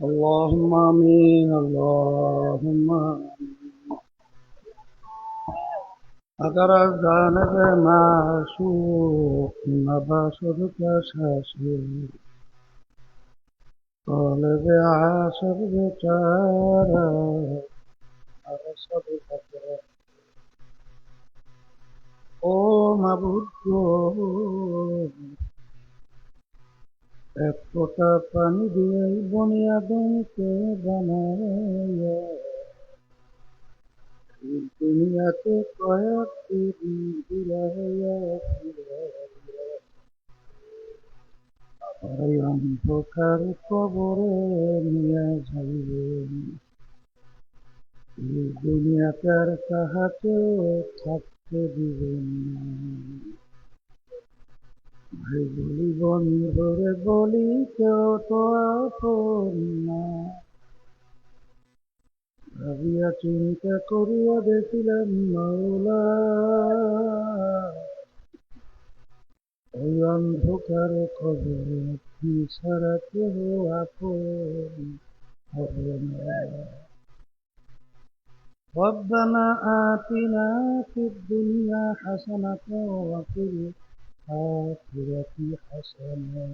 اللهم آمين اللهم آمين اگر از جانب معشوق نباشد کسی طالب عاشق بیچاره ارسد فکر او معبود گو এক ফোঁটা পানি দিয়ে বুনিয়াদকে বানায় দুনিয়াতে কয়েকটি বিলাইয়া আবার অন্ধকার কবরে নিয়ে যাইবেন এই দুনিয়াতে আর কাহাকে থাকতে দিবেন না ভাই বলি বন্ধুরে বলি কেউ তো আপন না ভাবিয়া চিন্তা করিয়া দেখিলাম মাওলা ওই অন্ধকার কবরে আপনি ছাড়া কেহ আপন হবে না ربنا آتنا في الدنيا حسنة وفي الآخرة حسنة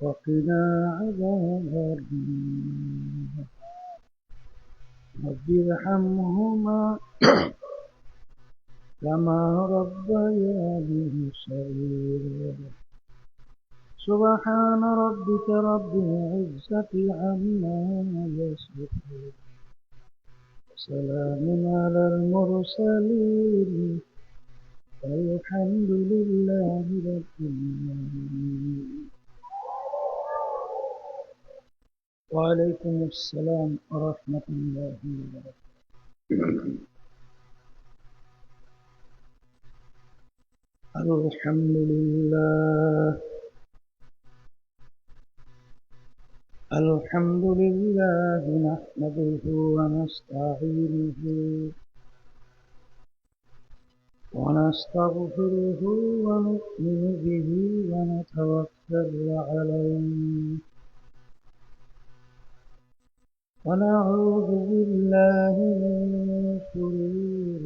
وقنا عذاب النار رب ارحمهما كما ربياني صغيرا سبحان ربك رب العزة عما يصفون وسلام على المرسلين والحمد لله رب العالمين وعليكم السلام ورحمة الله وبركاته الحمد لله الحمد لله نحمده ونستعينه ونستغفره ونؤمن به ونتوكل عليه ونعوذ بالله من شرور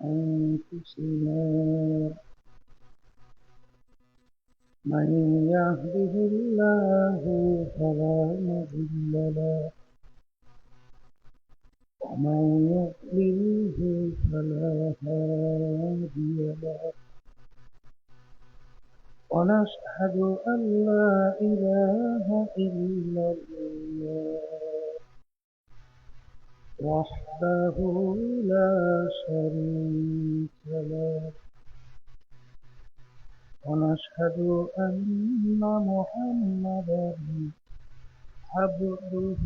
أنفسنا من يهده الله فلا مضل له ومن يضلله فلا هادي له ونشهد أن لا إله إلا الله وحده لا شريك له ونشهد أن محمدا عبده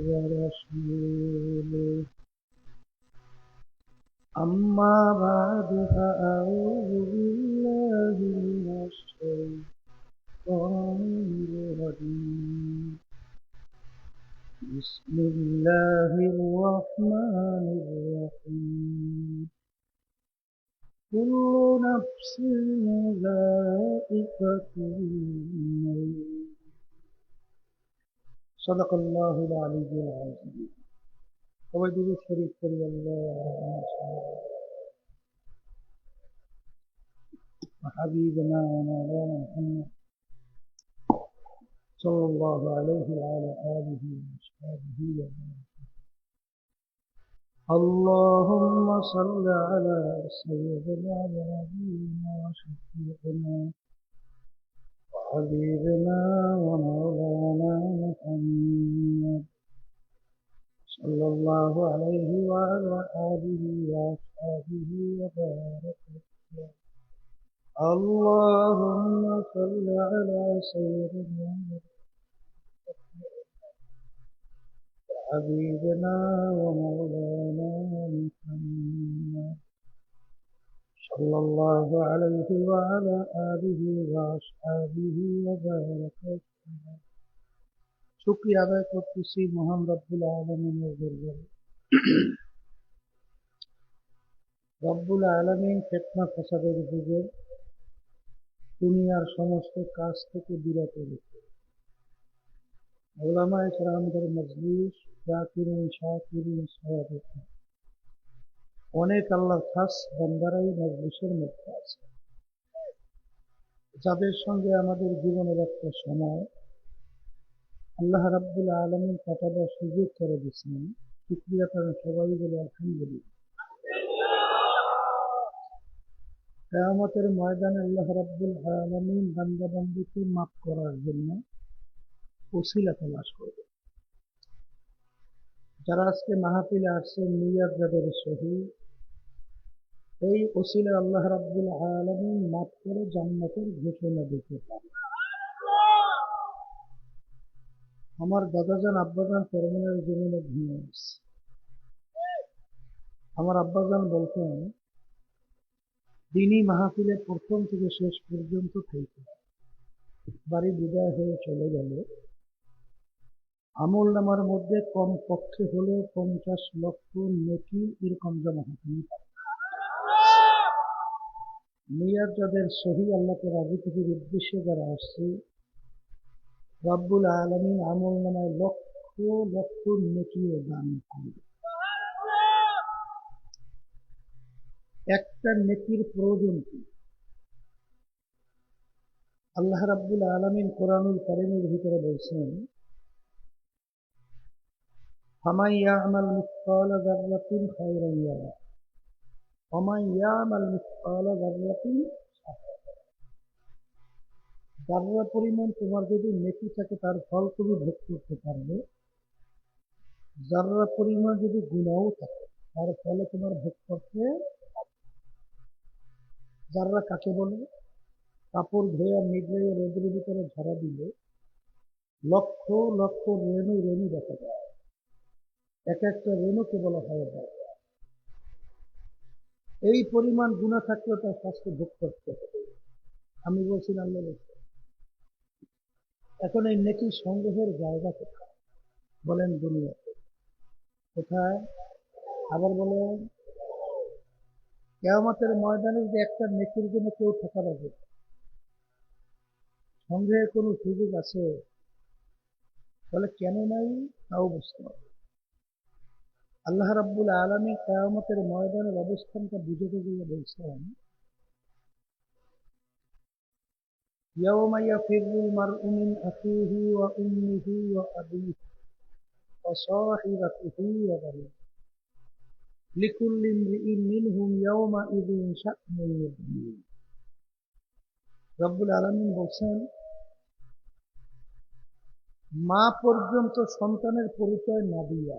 ورسوله أما بعد فأعوذ بالله من الشيطان الرجيم بسم الله الرحمن الرحيم كل نفس ذائقة الموت صدق الله العلي العظيم ووجد الشريف الله وحبيبنا ونبينا محمد صلى الله عليه وعلى آله وصحبه وسلم اللهم صل على سيدنا ونبينا وشفيعنا وحبيبنا ومولانا محمد صلى الله عليه وعلى آله وصحبه وبارك وسلم اللهم صل على سيدنا حبيبنا ومولانا محمد صلى الله عليه وعلى آله وأصحابه وبارك وسلم শুকরিয়া আদায় করতেছি মহান রব্বুল আলামিনের দরবারে। রব্বুল আলামিন ফিতনা ফাসাদের যুগে দুনিয়ার সমস্ত কাজ থেকে বিরত রেখে উলামায়ে কেরামদের মজলিস জাকিরিন শাকিরিন সাওয়াবিন অনেক আল্লাহর খাস বান্দারাই মজলিসের মধ্যে আছে, যাদের সঙ্গে আমাদের জীবনের একটা সময় আল্লাহ রাব্বুল আলামিন কাটাবার সুযোগ করে দিয়েছেন। শুকরিয়া তারা সবাই বলে আলহামদুলিল্লাহ। কিয়ামতের ময়দানে আল্লাহ রাব্বুল আলামিন বান্দা বান্দীকে মাফ করার জন্য ওসিলা তালাশ করবে। যারা আজকে মাহফিলে আসছেন নিয়ত যাদের সহি, এই ওসিলা আল্লাহ রাব্বুল আলামিন মাফ করে জান্নাতের ঘোষণা দিতে পারে। আমার দাদাজান আব্বাজান টার্মিনাল জীবনে ঘুমিয়ে আসছে। আমার আব্বাজান বলতেন দিনই মাহফিলে প্রথম থেকে শেষ পর্যন্ত থেকে বাড়ি বিদায় হয়ে চলে গেল আমল নামার মধ্যে কম পক্ষে হলে 50 লক্ষ নেকি এরকম জমা হতে নিয়ত যাদের সহি আল্লাহকে রাজি খুশির উদ্দেশ্যে যারা আসছে রব্বুল আলামিন আমল নামায় লক্ষ লক্ষ নেকি দান করবে। একটা নেকির প্রয়োজন কি? আল্লাহ রাব্বুল আলামিন কোরআনুল কারীমের ভিতরে বলছেন ফামান ইয়ামাল মিসকালা যাররাতিন খায়রান ইয়ারা ওয়ামান ইয়ামাল মিসকালা যাররাতিন যাররা পরিমাণ তোমার যদি নেকি থাকে তার ফল তুমি ভোগ করতে পারবে, যাররা পরিমাণ যদি গুনাহও থাকে তার ফলে তোমার ভোগ করতে। যাররা কাকে বলে? কাপড় ধোয়া নিগড়ে রোদের ভিতরে ঝরা দিলে লক্ষ লক্ষ রেণু রেণু দেখা যায়, এক একটা রেণুকে বলা হয় যাররা। এই পরিমাণ গুনাহ থাকলেও তার শাস্তি ভোগ করতে হবে। আমি বলছি না আল্লাহ বলছে। এখন এই নেকি সংগ্রহের জায়গা কোথায়? বলেন দুনিয়াতে কোথায়? আবার বলেন কিয়ামতের ময়দানে যে একটা নেকির জন্য কেউ টাকা রাখবে, সংগ্রহের কোনো সুযোগ আছে? বলে কেন নাই? তাও বুঝতে হবে। আল্লাহ রাব্বুল আলামিন কিয়ামতের ময়দানের অবস্থানটা বুঝাতে গিয়ে বলছেন ইয়াওমা ইয়াফিরুল মার'উ মিন আখিহি ওয়া উম্মিহি ওয়া আবিহি ওয়া সাহিবাতিহি ওয়া বানিহি লিকুল্লি ইমরিইন মিনহুম ইয়াওমাইযিন শা'নুন ইউগনিহি। রব্বুল আলামিন বলছেন মা পর্যন্ত সন্তানের পরিচয় না দিয়া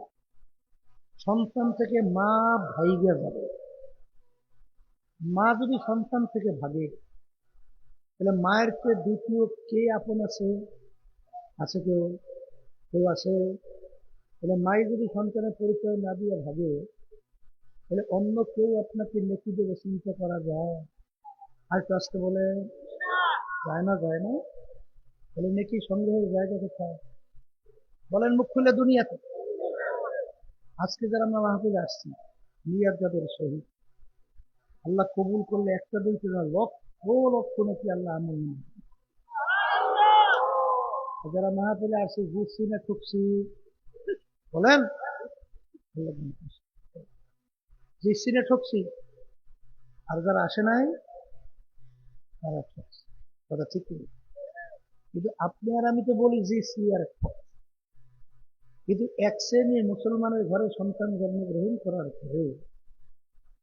সন্তান থেকে মা ভাইগা যাবে। মা যদি সন্তান থেকে ভাগে, তাহলে মায়ের চেয়ে দ্বিতীয় কে আপন আছে? আছে কেউ? কেউ আছে? তাহলে মাই যদি সন্তানের পরিচয় না দিয়ে ভাগে, তাহলে অন্য কেউ আপনাকে নেকি দেবে চিন্তা করা যায়? আর একটু আসতে বলে, যায় না, যায় না। তাহলে নেকি সংগ্রহের জায়গা কোথায়? বলেন মুখ খুলে দুনিয়াতে। আজকে যারা আমরা মাহফিলে আসছি, নিয়াত যাদের শহীদ, আল্লাহ কবুল করলে একটা দুইটা না, লক্ষ লক্ষ নাকি আল্লাহ আমল নেন। যারা মাহফিলে আসছে ঘুরছি না ঠুকছি, বলেন আল্লাহ জিতছি না ঠকছি? আর যারা আসে নাই তারা ঠকছে। কথা ঠিক নেই। কিন্তু আপনি আর আমি তো বলি জিতছি আর ঠকছি। কিন্তু এক শ্রেণীর মুসলমানের ঘরে সন্তান জন্মগ্রহণ করার পরে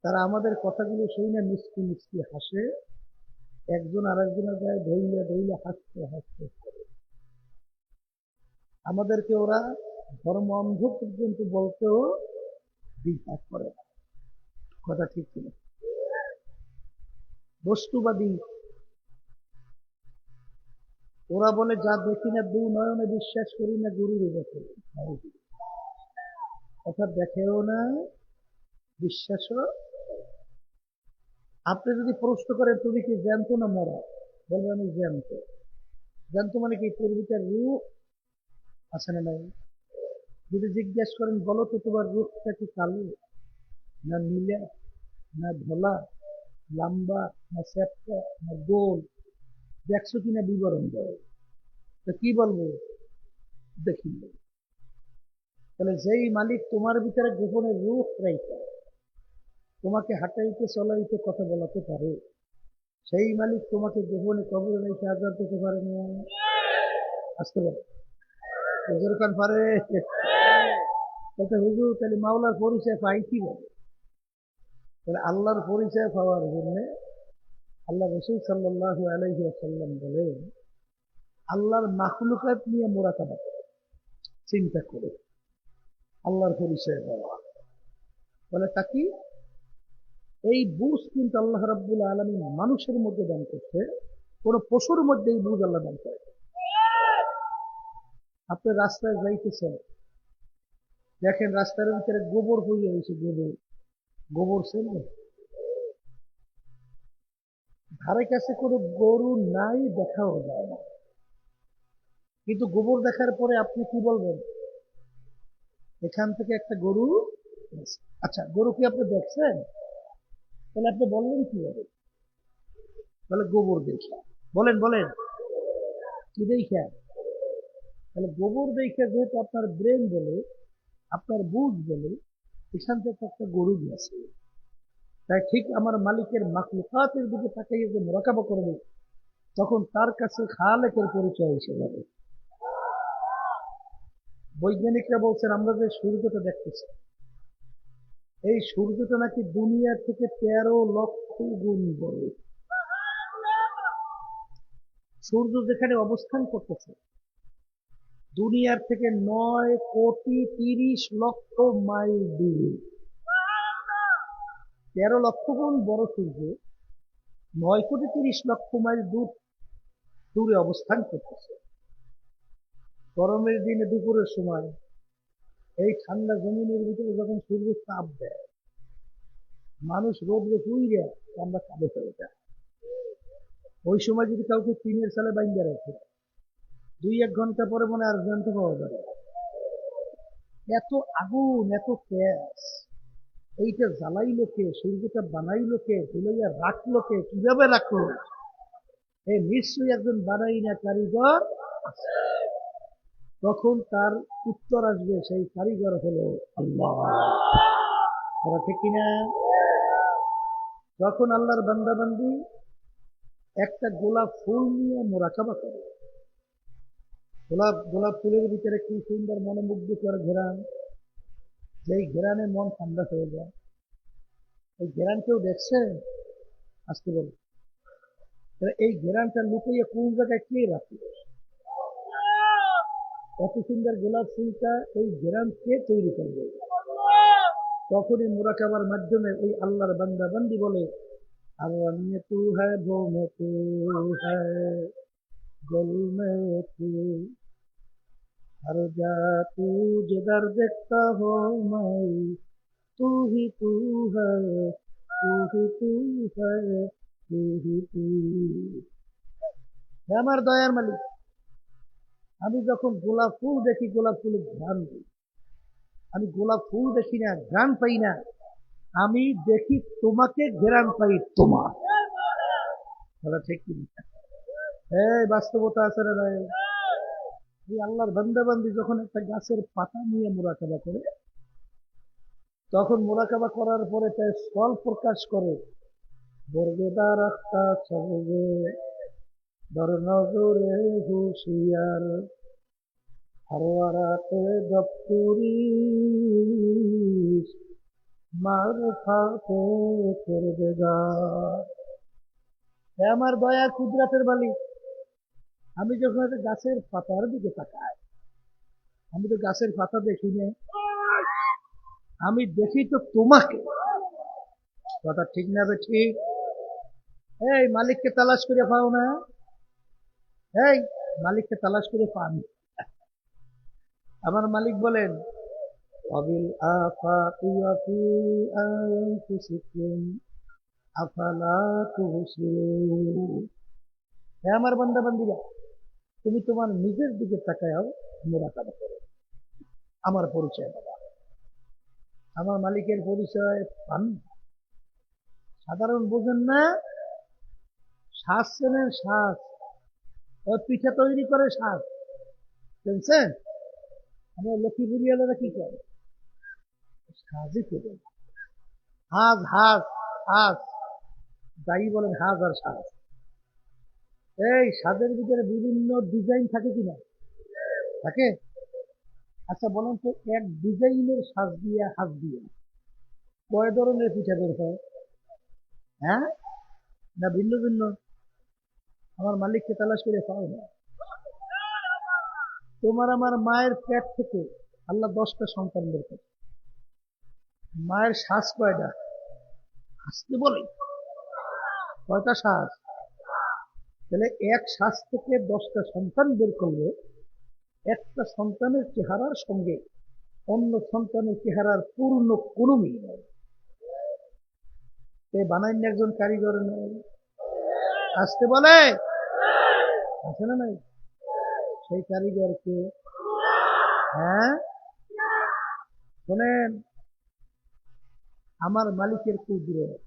তারা আমাদের কথাগুলো শুনে মিষ্টি মিষ্টি হাসে, একজন আরেকজনের গায়ে ধইলে ধইলে হাসতে হাসতে করে। আমাদেরকে ওরা ধর্ম অন্ধ পর্যন্ত বলতেও দ্বিধা করে না। কথা ঠিক ছিল। বস্তুবাদী। ওরা বলে যা দেখি না দু নয়নে বিশ্বাস করি না গুরুর দেখে, অর্থাৎ দেখেও না বিশ্বাসও। আপনি যদি প্রশ্ন করেন তুমি কি জ্যান্ত না মরা, বলবে আমি জ্যান্ত। জ্যান্ত মানে কি? পূর্বিকার রূপ আছে না নাই? যদি জিজ্ঞেস করেন বলো তো তোমার রূপটা কি কালো, না নীলা, না ধলা, লম্বা, না চ্যাপ্টা, না গোল, দেখছো কিনা বিবরণ দেয়, তো কি বলবো? দেখি। তাহলে যেই মালিক তোমার ভিতরে গোপনে রূপ রাইখা তোমাকে হাঁটাইতে চলাইতে কথা বলাতে পারে, সেই মালিক তোমাকে গোপনে কবরে রেখে আজাদ দিতে পারে না? আসতে পারে? যেরকম পারে। হুজুর তাহলে মাওলার পরিচয় পাই কি বলে? তাহলে আল্লাহর পরিচয় পাওয়ার জন্য আল্লাহ রাসূল সাল্লাল্লাহু আলাইহি ওয়াসাল্লাম বলেন, আল্লাহর মাখলুকাত নিয়ে মুরাকাবা করে, চিন্তা করে আল্লাহর পরিচয় পাওয়া। বলে তা কি? এই বুঝ কিন্তু আল্লাহ রাব্বুল আলামিন মানুষের মধ্যে দান করছে, কোন পশুর মধ্যে এই বুঝ আল্লাহ দান করে। আপনি রাস্তায় যাইতেছেন, দেখেন রাস্তার ভিতরে গোবর হয়ে গেছে, গোবর, গোবর ছিল, ধারে কাছে কোনো গরু নাই, দেখাও যায় না, কিন্তু গোবর দেখার পরে আপনি কি বলবেন? এখান থেকে একটা গরু গেছে। আচ্ছা, গরু কি আপনি দেখছেন? তাহলে আপনি বললেন কি হবে? তাহলে গোবর দেখা। বলেন বলেন, কি দেখা? তাহলে গোবর দেখা যেহেতু আপনার ব্রেন বলে, আপনার বুঝ বলে এখান থেকে একটা গরু গেছে, তাই ঠিক আমার মালিকের মাখলুকাতের দিকে তাকাইয়ে যে মোরাকাবা করবে, তখন তার কাছে খালেকের পরিচয় এসে যাবে। বৈজ্ঞানিকরা বলছেন আমরা যে সূর্যটা দেখতেছি, এই সূর্যটা নাকি দুনিয়া থেকে 13 লক্ষ গুণ বড়। সূর্য যেখানে অবস্থান করতেছে দুনিয়ার থেকে 9,30,00,000 মাইল দূরে। 13 লক্ষ গুণ বড় সূর্য 9,30,00,000 মাইল দূরে অবস্থান করতেছে। গরমের দিনে দুপুরের সময় এই ঠান্ডা জমিনের ভিতরে যখন সূর্য তাপ দেয়, মানুষ রোদে পুইরে আমরা কাঁদে ফেলে যায়। ওই সময় যদি কাউকে টিনের চালে বাইন্দা রাখে, 2-1 ঘন্টা পরে মনে আর জানতে পাওয়া যাবে। এত আগুন, এত গ্যাস, এইটা জ্বালাইলো কে? সূর্যটা বানাইলো কে? ঝুলাইয়া রাখলো কে? কিভাবে রাখলো? এই নিশ্চয়ই একজন বানাই না কারিগর আছে। তখন তার উত্তর আসবে, সেই কারিগর হলো আল্লাহ। তারা ঠিক কিনা? যখন আল্লাহর বান্দাবান্দি একটা গোলাপ ফুল নিয়ে মোরাকাবা করে, গোলাপ গোলাপ ফুলের ভিতরে কি সুন্দর মনোমুগ্ধকর ঘেরান, যেই ঘেরানে মন ঠান্ডা হয়ে যায়। এই ঘেরান কেউ দেখছে? আজকে বল, এই ঘেরানটা লুকিয়ে কোন জায়গায় কে রাখে? এত সুন্দর গোলাপ ফুলটা এই ঘেরান কে তৈরি করবে? তখনই মুরাকাবার মাধ্যমে ওই আল্লাহর বান্দা বান্দি বলে, আর আমি তু হ্যায় ভো মে তু হ্যায় জল মে তু हर जा तू जिधर देखता हो मैं तू ही तू है तू ही तू है तू ही तू। হে আমার দয়ার মালিক, আমি যখন গোলাপ ফুল দেখি গোলাপ ফুলের ঘ্রাণ দিই, আমি গোলাপ ফুল দেখি না, ঘ্রাণ পাই না, আমি দেখি তোমাকে, ঘ্রাণ পাই তোমার। কথা ঠিক কি? হ্যাঁ, বাস্তবতা আছে না ভাই? এই আল্লাহর বান্দা বান্দি যখন একটা গাছের পাতা নিয়ে মুরাকাবা করে, তখন মোরাকাবা করার পরে তার ফল প্রকাশ করে, বর্গেদার একটা চলবে দর নজরে হুশিয়ার হারওয়ারাতে দপ্তরি মার ফাতে করবে গা। হে আমার দয়া কুদরাতের মালিক, আমি যখন একটা গাছের পাতার দিকে তাকাই, আমি তো গাছের পাতা দেখি না, আমি দেখি তো তোমাকে। কথা ঠিক না বে ঠিক? এই মালিককে তালাশ করে পাও না? এই মালিককে তালাশ করে পান। আমার মালিক বলেন, অবিল আফাকি ওয়া ফি আনফুসিকুম আফালা তুবসিরুন। হে আমার বান্দা বান্দিরা, তুমি তোমার নিজের দিকে তাকাও, মুরাকাবা করো, আমার পরিচয় বাবা, আমার মালিকের পরিচয় পান। সাধারণ বোঝেন না? শ্বাস চেনেন? শ্বাস, ওই পিঠা তৈরি করে শ্বাস, শুনছেন? আমার লক্ষ্মীপুরিয়ালারা কি করে? শ্বাসই করে হাজ হাজ হাজ, যাই বলেন হাজ আর শ্বাস। এই সাজের ভিতরে বিভিন্ন ডিজাইন থাকে কিনা? থাকে। আচ্ছা বলেন তো, এক ডিজাইনের সাজ দিয়ে হাজ দিয়ে কয় ধরনের পিঠা বের হয়? হ্যাঁ, না ভিন্ন ভিন্ন? আমার মালিককে তালাশ করে পাও না। তোমার আমার মায়ের পেট থেকে আল্লাহ 10টা সন্তান বের করে। মায়ের শ্বাস কয়টা? আসতে বলে কয়টা শ্বাস? তাহলে এক শ্বাস থেকে 10টা সন্তান বের করলে একটা সন্তানের চেহারার সঙ্গে অন্য সন্তানের চেহারার পূর্ণ কোনো মিল নেই। বানাইন একজন কারিগর নেই? আসতে বলে আছে না নাই? সেই কারিগরকে, হ্যাঁ শোনেন, আমার মালিকের কুদরত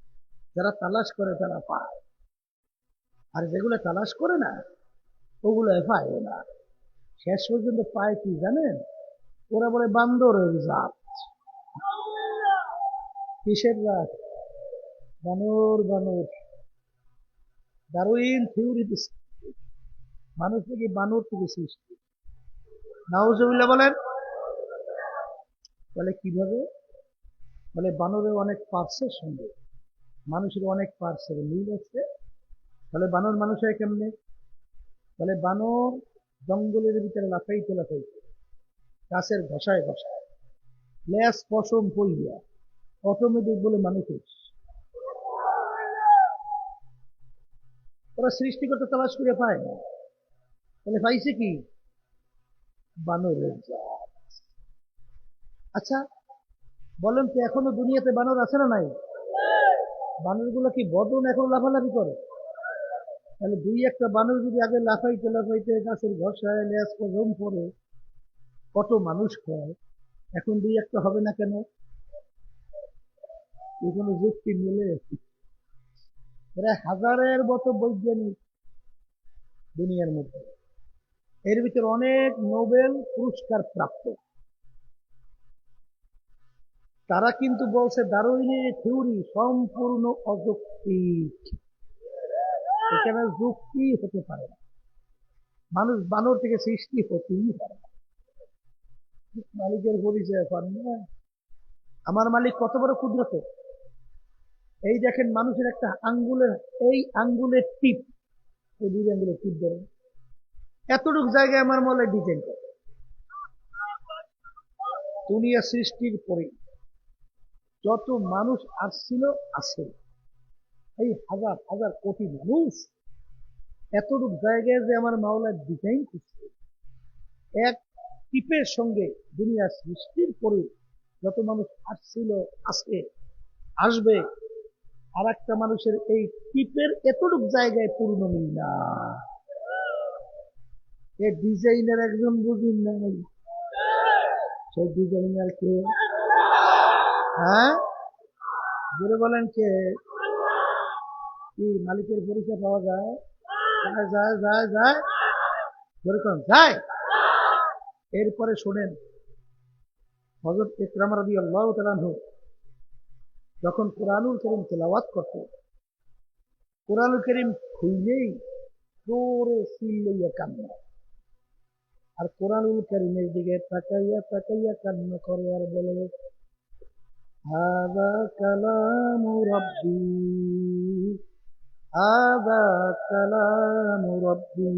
যারা তালাশ করে তারা পায়, আর যেগুলো তালাশ করে না ওগুলো পায় না। শেষ পর্যন্ত পায় কি জানেন? ওরা বলে বান্দরের জাত। কিসের জাত? বানর বানর। ডারউইন থিওরি দিচ্ছে মানুষ থেকে বানর থেকে সৃষ্টি। নাউজুবিল্লাহ বলেন। বলে কিভাবে? বলে বানরের অনেক পার্টসের সঙ্গে মানুষের অনেক পার্টসের মিল আছে। বলে বানর মানুষ হয় কেমনে? বলে বানর জঙ্গলের ভিতরে লাফাইতে লাফাইতে গাছের ঘষায় ঘষায় লেজ পশম পইয়া অটোমেটিক বলে মানুষের। ওরা সৃষ্টি করতে তালাশ করে পায় না। তাহলে পাইছে কি? বানরের জাত। আচ্ছা বলেন তো, এখনো দুনিয়াতে বানর আছে না নাই? বানরগুলো কি বদন এখনো লাফালাফি করে? তাহলে দুই একটা বানর যদি আগে লাফাইতে লাফাইতে গাছের ঘষায় লেজ পশম পরে কত মানুষ খায়, এখন দুই একটা হবে না কেন? কোনো যুক্তি মিলে? প্রায় হাজারের মতো বৈজ্ঞানিক দুনিয়ার মধ্যে, এর ভিতরে অনেক নোবেল পুরস্কার প্রাপ্ত, তারা কিন্তু বলছে ডারউইনের থিওরি সম্পূর্ণ অযৌক্তিক, এখানে যুক্তি হতে পারে না, মানুষ বানর থেকে সৃষ্টি হতেই পারে না। মালিকের পরিচয় পান না? আমার মালিক কত বড় কুদরত! এই দেখেন মানুষের একটা আঙ্গুলের, এই আঙ্গুলের টিপ, এই দুই আঙ্গুলের টিপ ধরেন, এতটুকু জায়গায় আমার মনে ডিজাইন করে দুনিয়া সৃষ্টির পরে যত মানুষ আসছিল আছে, এই হাজার হাজার কোটি মানুষ এতটুক জায়গায় যে আমার মাওলা ডিজাইন করছে, এক টিপের সঙ্গে দুনিয়া সৃষ্টির পরে যত মানুষ আসছিল, আছে, আসবে, আর একটা মানুষের এই টিপের এতটুক জায়গায় পূর্ণ মিল না। এই ডিজাইনের একজন বুঝিন নাই, সেই ডিজাইনার কে? হ্যাঁ, বলে বলেন কে? কি মালিকের পরিচয় পাওয়া যায়? যায় যায় যায় যায়, যেরকম যায়। এরপরে শোনেন, হযরত ইকরামা রাদিয়াল্লাহু তাআলা আনহু যখন কোরআনুল কারীম তেলাওয়াত করতেন, কোরআনুল কারীম খুললেই জোরে চিল্লাইয়া কান্না, আর কোরআনুল কারীমের দিকে তাকাইয়া তাকাইয়া কান্না করে আর বলে, হাযা কালামু রাব্বি, হাযা কালামু রাব্বি।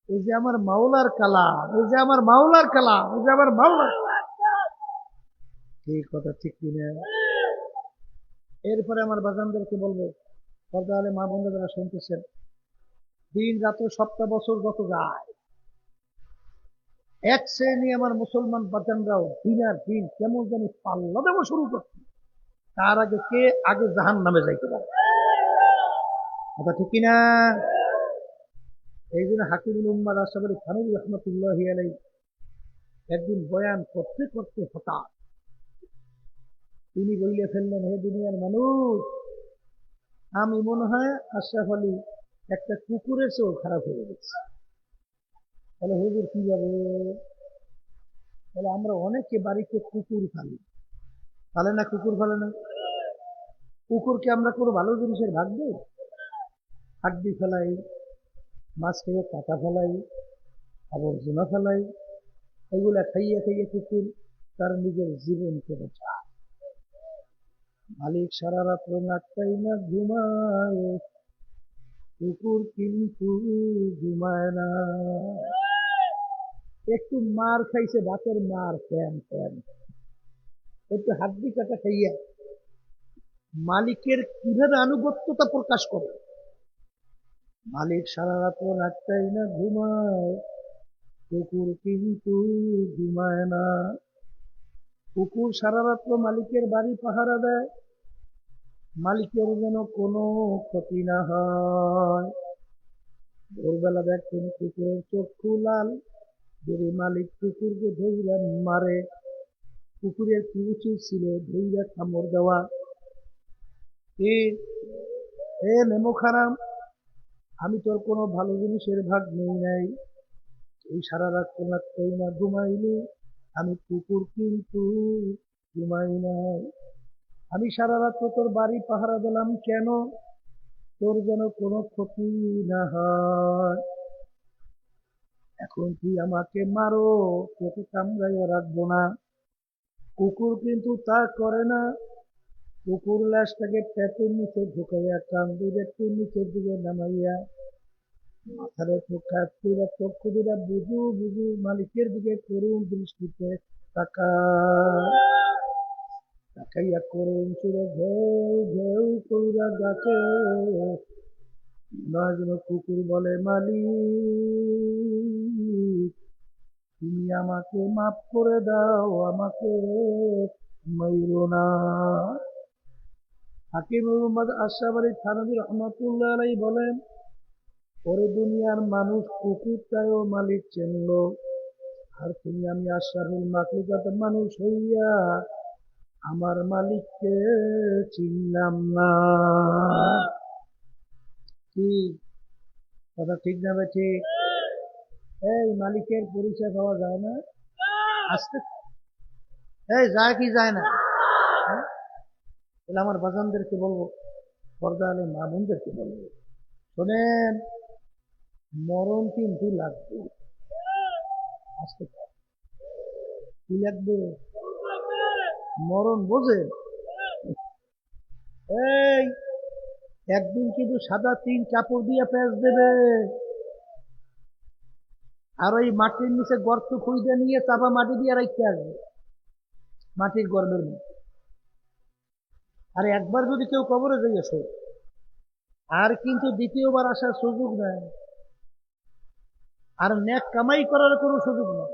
এই যে আমার মাওলার কালাম, এই যে আমার মাওলার কালাম, এই যে আমার মাওলার। এই কথা ঠিক কিনা? এরপরে আমার বাজানদেরকে বলবো, পর্দা আলে মা বোনরা যারা শুনতেছেন, দিন রাত সপ্তাহ বছর যত যায়, এক শ্রেণী আমার মুসলমান বাজানরাও দিন আর দিন কেমন জানি পাল্লা দেওয়া শুরু করছে, তার আগে কে আগে জাহান নামে যাইতে পারে। কথা ঠিক কিনা? এই জন্য হাকিমুল উম্মাহ আশরাফ আলী থানভী রাহমাতুল্লাহি আলাইহি একদিন বয়ান করতে করতে হঠাৎ তিনি বলে ফেললেন, হে দুনিয়ার মানুষ, আমি মনে হয় আশরাফ আলী একটা কুকুরের চেয়েও খারাপ হয়ে গেছে। তাহলে হুজুর কিভাবে? তাহলে আমরা অনেকে বাড়িতে কুকুর ফালি, ফালে না? কুকুর ফালে না? কুকুরকে আমরা কোনো ভালো জিনিসের ভাগ দিই? হাড্ডি ফেলাই, মাছ খেয়ে কাটা ফেলাই, আবর্জনা ফেলাই, এগুলা খাইয়ে খাইয়ে কুকুর তার নিজের জীবনকে বাঁচায়। মালিক সারা রাত্র নাকটাই না ঘুমায়, কুকুর কিন্তু ঘুমায় না। একটু মার খাইছে, ভাতের মার, ফ্যান ফ্যান, একটু হাড্ডি কাটা খাইয়া মালিকের কিভাবে আনুগত্যতা প্রকাশ করে? মালিক সারা রাত্র নাকটাই না ঘুমায়, কুকুর কিন্তু ঘুমায় না। কুকুর সারা রাত্র মালিকের বাড়ি পাহারা দেয়, মালিকের যেন কোনো ক্ষতি না হয়। ভোরবেলা দেখছেন কুকুরের চক্ষু লাল, যদি মালিক কুকুরকে ধৈর্য মারে, কুকুরের কি উচিত ছিল? ধৈর্য কামড় দেওয়া। এ মেমো খারাম, আমি তোর কোনো ভালো জিনিসের ভাগ নেই নাই, এই সারা রাত নাকটাই না ঘুমাইলি, আমি কুকুর কিন্তু ঘুমাই নাই। আমি সারা রাত তোর বাড়ি পাহারা দিলাম কেন? তোর যেন কোনো ক্ষতি না হয়। এখন তুই আমাকে মারো, তোকে কামড়াইয়া রাখবো না। কুকুর কিন্তু তা করে না, কুকুর লাশটাকে পেটের নিচে ঢুকাইয়া কান দুইটা একটু নিচের দিকে নামাইয়া মাথার চক্ষু দুটা বুঝু বুঝু মালিকের দিকে করুণ দৃষ্টিতে তাকাইয়া করুণ সুরে ঘেউ ঘেউ কইরা ডাকে। নয় যেন কুকুর বলে, মালিক তুমি আমাকে মাফ করে দাও, আমাকে মাইরো না। হাকিম মুহাম্মদ আশরাফ আলী থানভী রাহমাতুল্লাহ আলাইহি বলেন, ওরে দুনিয়ার মানুষ কুকুরটাও মালিক চিনল, আর তুমি আমি আশরাফুল মাখলুকাত মানুষ হইয়া আমার মালিককে চিনলাম না। কি কথা ঠিক না ভাই? ঠিক। এই মালিকের পরিচয় পাওয়া যায় না? আসতে এই যায় কি যায় না? তাহলে আমার বাজানদেরকে বলবো, পর্দা আলে মা বোনদেরকে বলবো, শোনেন, মরণ কিন্তু লাগবে। আসতে কি লাগবে? মরণ বোঝেন? এই একদিন কিন্তু সাদা তিন কাপড় দিয়ে পেঁচ দেবে, আর ওই মাটির নিচে গর্ত খুঁজে নিয়ে চাপা মাটি দিয়ে রাখতে আসবে। মাটির গর্ভের মধ্যে। আর একবার যদি কেউ কবরে যাই আসে, আর কিন্তু দ্বিতীয়বার আসার সুযোগ নেই, আর নেক কামাই করার কোনো সুযোগ নেই।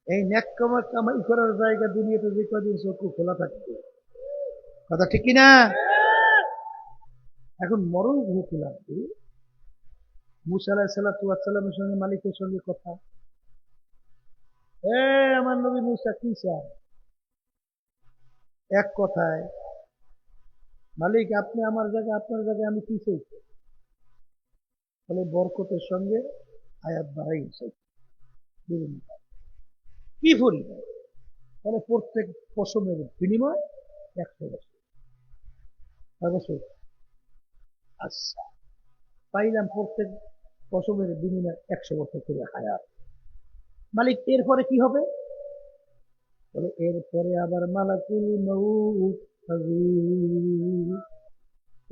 এই নেক কামাই করার জায়গা দুনিয়াতে যে কদিন চক্ষু খোলা থাকবে, কথা ঠিক কিনা? এখন মরণ যেহেতু লাগবে, মুসা আলাইহিসসালামের সঙ্গে মালিকের সঙ্গে কথা, আমার নবী মুসা কি চান? এক কথায়, মালিক আপনি আমার জায়গায়, আপনার জায়গায় আমি কি চাইছি? বলে বরকতের সঙ্গে আয়াত বাড়াই চাইছি। কি পরিমাণ? তাহলে প্রত্যেক পশমের বিনিময় 100 বছর। বছর আচ্ছা, পাইলাম প্রত্যেক পশমের বিনিময় 100 বছর করে হায়াত। মালিক এরপরে কি হবে? বলে এরপরে আবার মালাকুল মউত হাজির।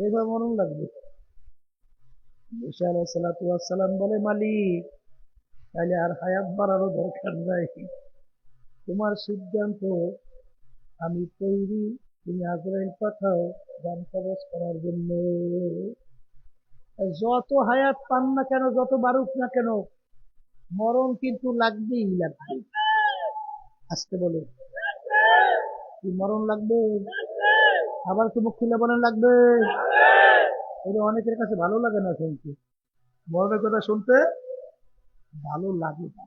এবার মরণ লাগবে। মুসা আলাইহিস সালাম বলে মালিক তাহলে আর হায়াত বাড়ারও দরকার নাই, তোমার সিদ্ধান্ত, আমি তৈরি, তুমি আজরাইল পাঠাও জান কবজ করার জন্য। যত হায়াত পান না কেন, যত বাড়ুক না কেন, মরণ কিন্তু লাগবেই লাগবে। আসতে বলে কি মরণ লাগবে? আবার তো মুখ খুলে বলেন লাগবে। এটা অনেকের কাছে ভালো লাগে না শুনতে, মরণের কথা শুনতে ভালো লাগে না,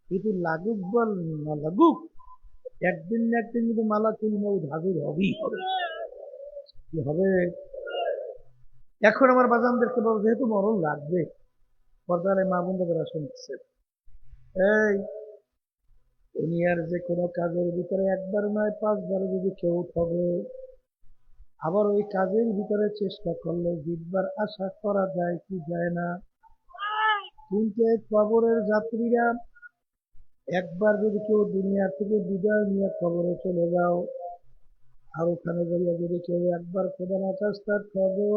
কিন্তু লাগুক বা না লাগুক, একদিন না একদিন কিন্তু মালাকুল মউত হাজির হবেই হবে। কি হবে? এখন আমার বাজানদেরকে বলবো, যেহেতু মরণ লাগবে, পর্দারে মা বন্ধুরা শুনছে, এই দুনিয়ার যে কোনো কাজের ভিতরে একবার নয় 5বার যদি কেউ ঠগে, আবার ওই কাজের ভিতরে চেষ্টা করলে জিতবার আশা করা যায় কি যায় না? কিন্তু এই কবরের যাত্রীরা একবার যদি কেউ দুনিয়া থেকে বিদায় নিয়ে কবরে চলে যাও, আর ওখানে যাইয়া যদি কেউ একবার খোদা না চেষ্টা করো,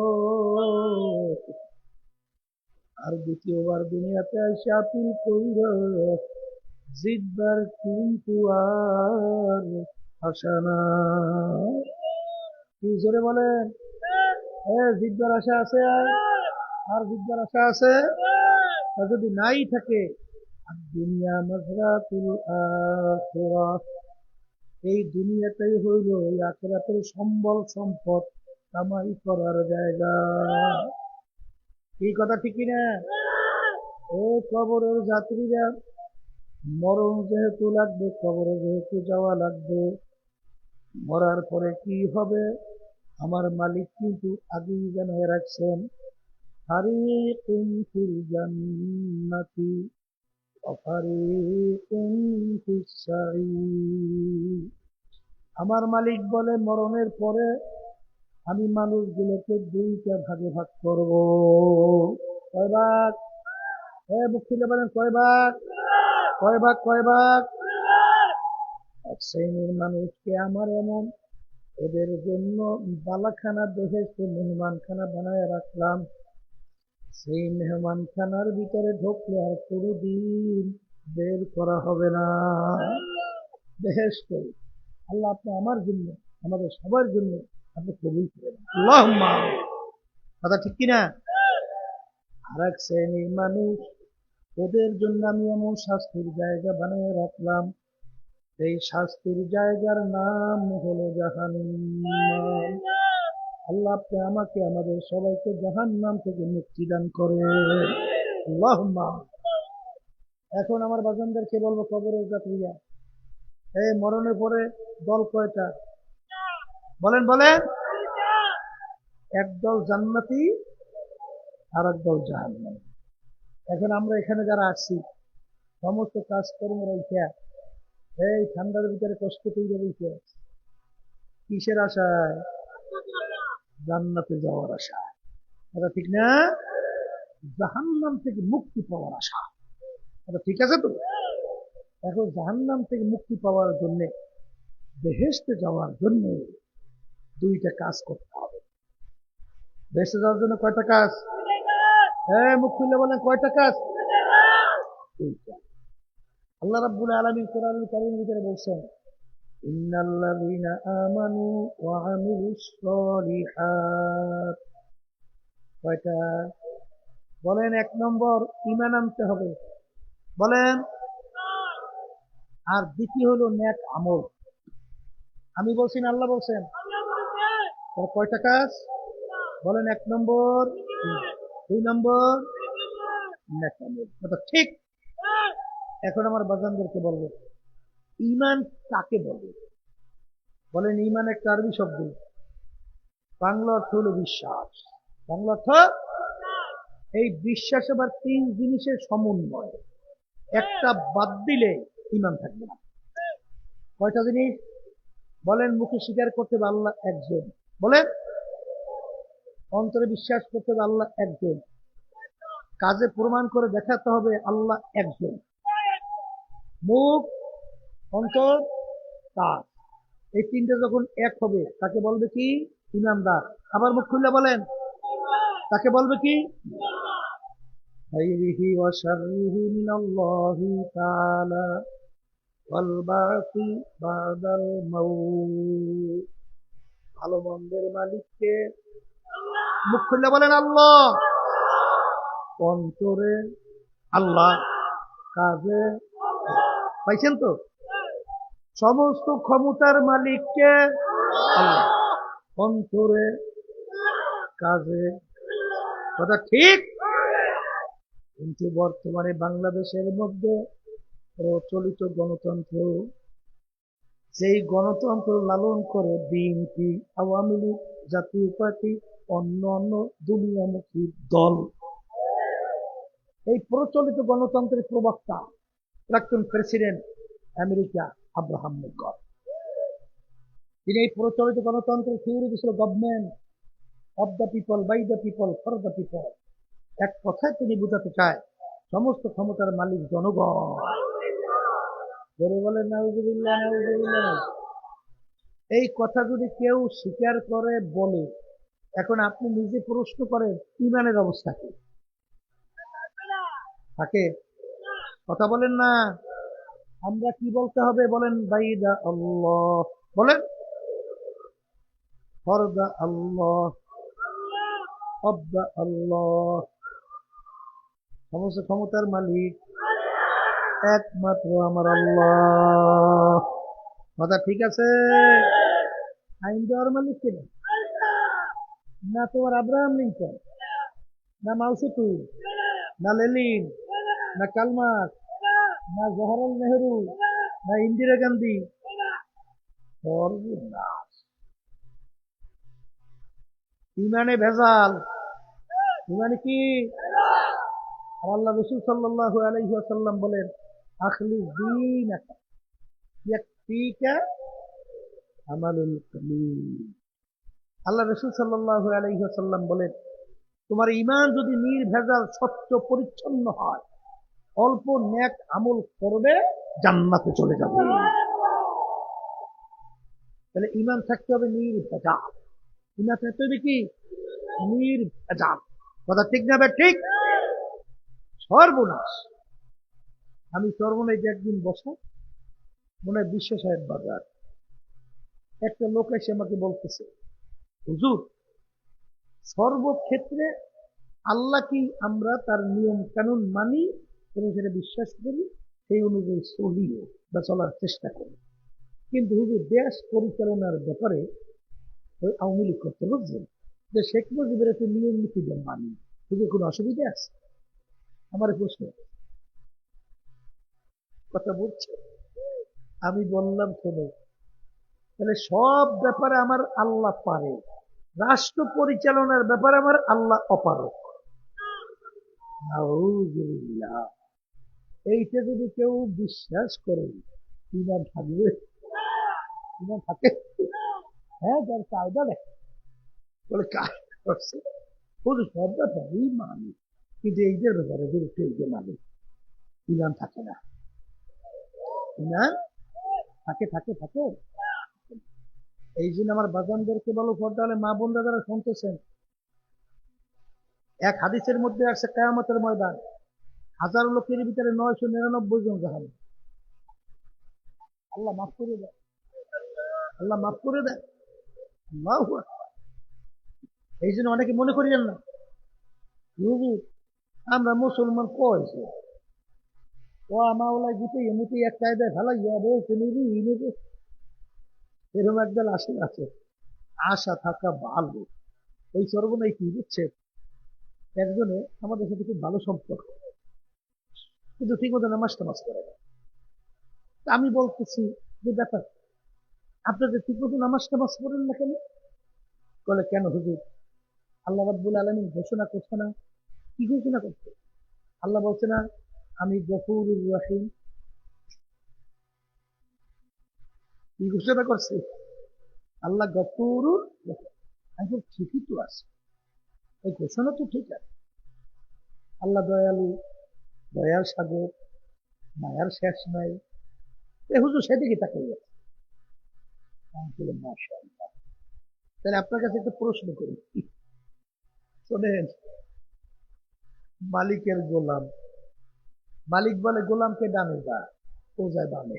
আর দ্বিতীয়বার দুনিয়াতে এসে আপিল করিল, জিতবার কিন্তু আর আশা না। কি জোরে বলেন? জিতবার আশা আছে? আর জিতবার আশা আছে? তা যদি নাই থাকে, আর দুনিয়া মাজরাতুল আখিরাহ, এই দুনিয়াটাই হইল এই আখিরাতের সম্বল সম্পদ কামাই করার জায়গা। এই কথা ঠিক কিনা? ও কবরের যাত্রীরা, মরণ যেহেতু লাগবে, কবরে যেহেতু যাওয়া লাগবে, মরার পরে কি হবে আমার মালিক কিন্তু আগেই জানিয়ে রাখছেন, ফারিকুন ফিল জান্নাতি ওয়া ফারিকুন ফিস সাঈর। আমার মালিক বলে মরণের পরে আমি মানুষগুলোকে 2টা ভাগে ভাগ করব। কয় ভাগ? মুখ খুলে বলেন কয় ভাগ? কয় ভাগ? কয় ভাগ? এক শ্রেণীর মানুষকে আমার এমন, ওদের জন্য বালাখানা বেহেশতে মেহমানখানা বানায় রাখলাম, সেই মেহমানখানার ভিতরে ঢুকলে আর কোনোদিন বের করা হবে না। বেহেশত আল্লাহ আপনি আমার জন্য, আমাদের সবার জন্য আপনি কবুল করেন, আল্লাহুম্মা। কথা ঠিক কিনা? আর এক শ্রেণীর মানুষ, ওদের জন্য আমি এমন শাস্তির জায়গা বানিয়ে রাখলাম, এই শাস্তির জায়গার নাম হলো জাহান্নাম। আল্লাহ আপনি আমাকে আমাদের সবাইকে জাহান্নাম থেকে মুক্তি দান করে, আল্লাহুম্মা। এখন আমার বাজানদেরকে বলবো, কবরের যাত্রীরা, এই মরণের পরে দল কয়টা? বলেন বলেন। একদল জান্নাতি, আর একদল জাহান্নামী। এখন আমরা এখানে যারা আসছি, সমস্ত কাজকর্ম রেখে এই ঠান্ডার ভিতরে কষ্ট তৈরি রয়েছে, কিসের আশায়? জান্নাতে যাওয়ার আশা। এটা ঠিক না? জাহান্নাম থেকে মুক্তি পাওয়ার আশা। এটা ঠিক আছে তো? এখন জাহান্নাম থেকে মুক্তি পাওয়ার জন্য, বেহেশতে যাওয়ার জন্য 2টা কাজ করতে হবে। বেহেশতে যাওয়ার জন্য কয়টা কাজ? মুখ খুলে বলেন কয়টা কাজ? 2টা। আল্লাহ রাব্বুল আলামিন কোরআনুল কারীমের ভিতরে বলছেন, ইন্নাল্লাযীনা আমানু ওয়া আমিলুস সলিহাত। কয়টা? বলেন। এক নম্বর ঈমান আনতে হবে, বলেন। আর দ্বিতীয় হলো নেক আমল। আমি বলছি না আল্লাহ বলছেন? কয়টা কাজ বলেন? এক নম্বর, দুই নম্বর নেক আমল। কথা ঠিক। এখন আমার বাজানদেরকে বলবো, ঈমান কাকে বলে? বলেন। ঈমান একটা আরবি শব্দ, বাংলা অর্থ হলো বিশ্বাস। বাংলা অর্থ, এই বিশ্বাস আবার তিন জিনিসের সমন্বয়, একটা বাদ দিলে ঈমান থাকবে না। কয়টা জিনিস বলেন? মুখে স্বীকার করতে হবে আল্লাহ একজন, বলেন। অন্তরে বিশ্বাস করতে হবে আল্লাহ একজন, কাজে প্রমাণ করে দেখাতে হবে আল্লাহ একজন। মুখ, অন্তর, কাজ, এই তিনটা যখন এক হবে তাকে বলবে কি? ঈমানদার। আবার মুখ খুললে বলেন, তাকে বলবে কি? খাইরিহি ওয়া শাররিহি মিনাল্লাহি তাআলা ওয়াল বাসি বাদাল মাউত। ভালো মন্দের মালিককে। মুখ খুললে বলেন আল্লাহ, অন্তরে আল্লাহ, কাজে। পাইছেন তো? সমস্ত ক্ষমতার মালিককে আল্লাহ, অন্তরে, কাজে। কথা ঠিক। কিন্তু বর্তমানে বাংলাদেশের মধ্যে প্রচলিত গণতন্ত্র, সেই গণতন্ত্র লালন করে বিএনপি, আওয়ামী লীগ, জাতীয় পার্টি, অন্য অন্য দুনিয়ামুখী দল। এই প্রচলিত গণতন্ত্রের প্রবক্তা প্রাক্তন প্রেসিডেন্ট আমেরিকা আব্রাহাম লিঙ্কন, তিনি এই প্রচলিত গণতন্ত্রের থিওরি দিয়েছিল government of the people, by the people, for the people. এক কথায় তিনি বোঝাতে চায় সমস্ত ক্ষমতার মালিক জনগণ। বলে নাউজুবিল্লাহ, নাউজুবিল্লাহ। এই কথা যদি কেউ স্বীকার করে বলে, এখন আপনি নিজে প্রশ্ন করেন ঈমানের অবস্থা কি থাকে? কথা বলেন না। আমরা কি বলতে হবে বলেন? বাইদা আল্লাহ, বলেন। For the Allah, of the Allah. সমস্ত ক্ষমতার মালিক একমাত্র আমার আল্লাহ। কথা ঠিক আছে? আইন দেওয়ার মালিক কে? না তোমার আব্রাহাম লিঙ্কন, না মাও সেতু, না লেনিন, না কালমার্ক্স, না জওহরলাল নেহরু, না ইন্দিরা গান্ধী। সর্বনাশ। ঈমানে ভেজাল। ঈমানে কি? আল্লাহ রাসূল সাল্লাল্লাহু আলাইহি ওয়াসাল্লাম বলেন, আখলিস দীনাকা ইয়াকফিকা আমালুল কলিল। আল্লাহ রাসূল সাল্লাল্লাহু আলাইহি ওয়াসাল্লাম বলেন, তোমার ঈমান যদি নির্ভেজাল, স্বচ্ছ, পরিচ্ছন্ন হয়, অল্প নেক আমল করবে, জান্নাতে চলে যাবে। তাহলে ঈমান থাকতে হবে নির্ভেজাল। ঈমান থাকতে হবে কি? নির্ভেজাল। কথা ঠিক না? ঠিক। সর্বনাশ। আমি সর্বনাশ একদিন বসা, মনে হয় বিশ্ব সাহেব বাজার, একটা লোক এসে আমাকে বলতেছে, হুজুর, সর্বক্ষেত্রে আল্লাহ কি আমরা তার নিয়ম কানুন মানি এবং সেটা বিশ্বাস করি, সেই অনুযায়ী চলিও বা চলার চেষ্টা করি, কিন্তু হুজুর দেশ পরিচালনার ব্যাপারে ওই আওয়ামী লীগ করতে, বুঝলেন, যে শেখ মুজিবের একটা নিয়ম নীতি মানি, হুজুর কোনো অসুবিধা আছে? আমার প্রশ্ন। কথা বলছে। আমি বললাম, শোনো, তাহলে সব ব্যাপারে আমার আল্লাহ পারে, রাষ্ট্র পরিচালনার ব্যাপারে আমার আল্লাহ অপারক। নাউজুবিল্লাহ। এইটা যদি কেউ বিশ্বাস করে, ঈমান থাকবে? ঈমান থাকে? হ্যাঁ, যার কায়দা দেখে বলে কায়দা করছে, বলে সব ব্যাপারেই মানি, কিন্তু এইটার ব্যাপারে যদি কেউ যে মানে, ঈমান থাকে না। ঈমান থাকে থাকে থাকে। এই জন্য আমার বাজানদেরকে বলো, পর্দা হলে মা বোনরা যারা শুনতেছেন, এক হাদিসের মধ্যে আসছে কিয়ামতের ময়দান 1000 লোকের ভিতরে 999 জন জাহান্নামী। আল্লাহ মাফ করে দেয়, আল্লাহ মাফ করে দেয়। আল্লাহু আকবার। এই জন্য অনেকে মনে করিয়েন না, হুজুর আমরা মুসলমান কয়েছে ও মাওলা গীতে এমনিতে এক কায়দায় ফেলাইয়া বলছে নিবি নিবি, এরকম একদল আসে আছে। আশা থাকা ভালো। ওই সর্বনাই কি বুঝছে, একজনে আমাদের সাথে খুব ভালো সম্পর্ক, কিন্তু ঠিক মতো নামাজ টামাজ করে না। তা আমি বলতেছি যে ব্যাপার, আপনাদের ঠিক মতো নামাজ টামাজ করেন না কেন? বলে কেন হুজুর, আল্লাহ রাব্বুল আলামিন ঘোষণা করছে না? কি ঘোষণা করছে? আল্লাহ বলছে না আমি গফুরুর রহিম? কি ঘোষণা করছে? আল্লাহ গফুরুর রহিম। আমি বলি, ঠিকই তো আছে, এই ঘোষণা তো ঠিক আছে। আল্লাহ দয়ালু, দয়ার সাগর, মায়ার শেষ নাই। এ হুজুর সেদিকে তাকাই আছে। আমি বললাম, মাশাআল্লাহ। তাহলে আপনার কাছে একটা প্রশ্ন করি, শোনেন, মালিকের গোলাম, মালিক বলে গোলামকে ডানে যা, ও যায় বামে,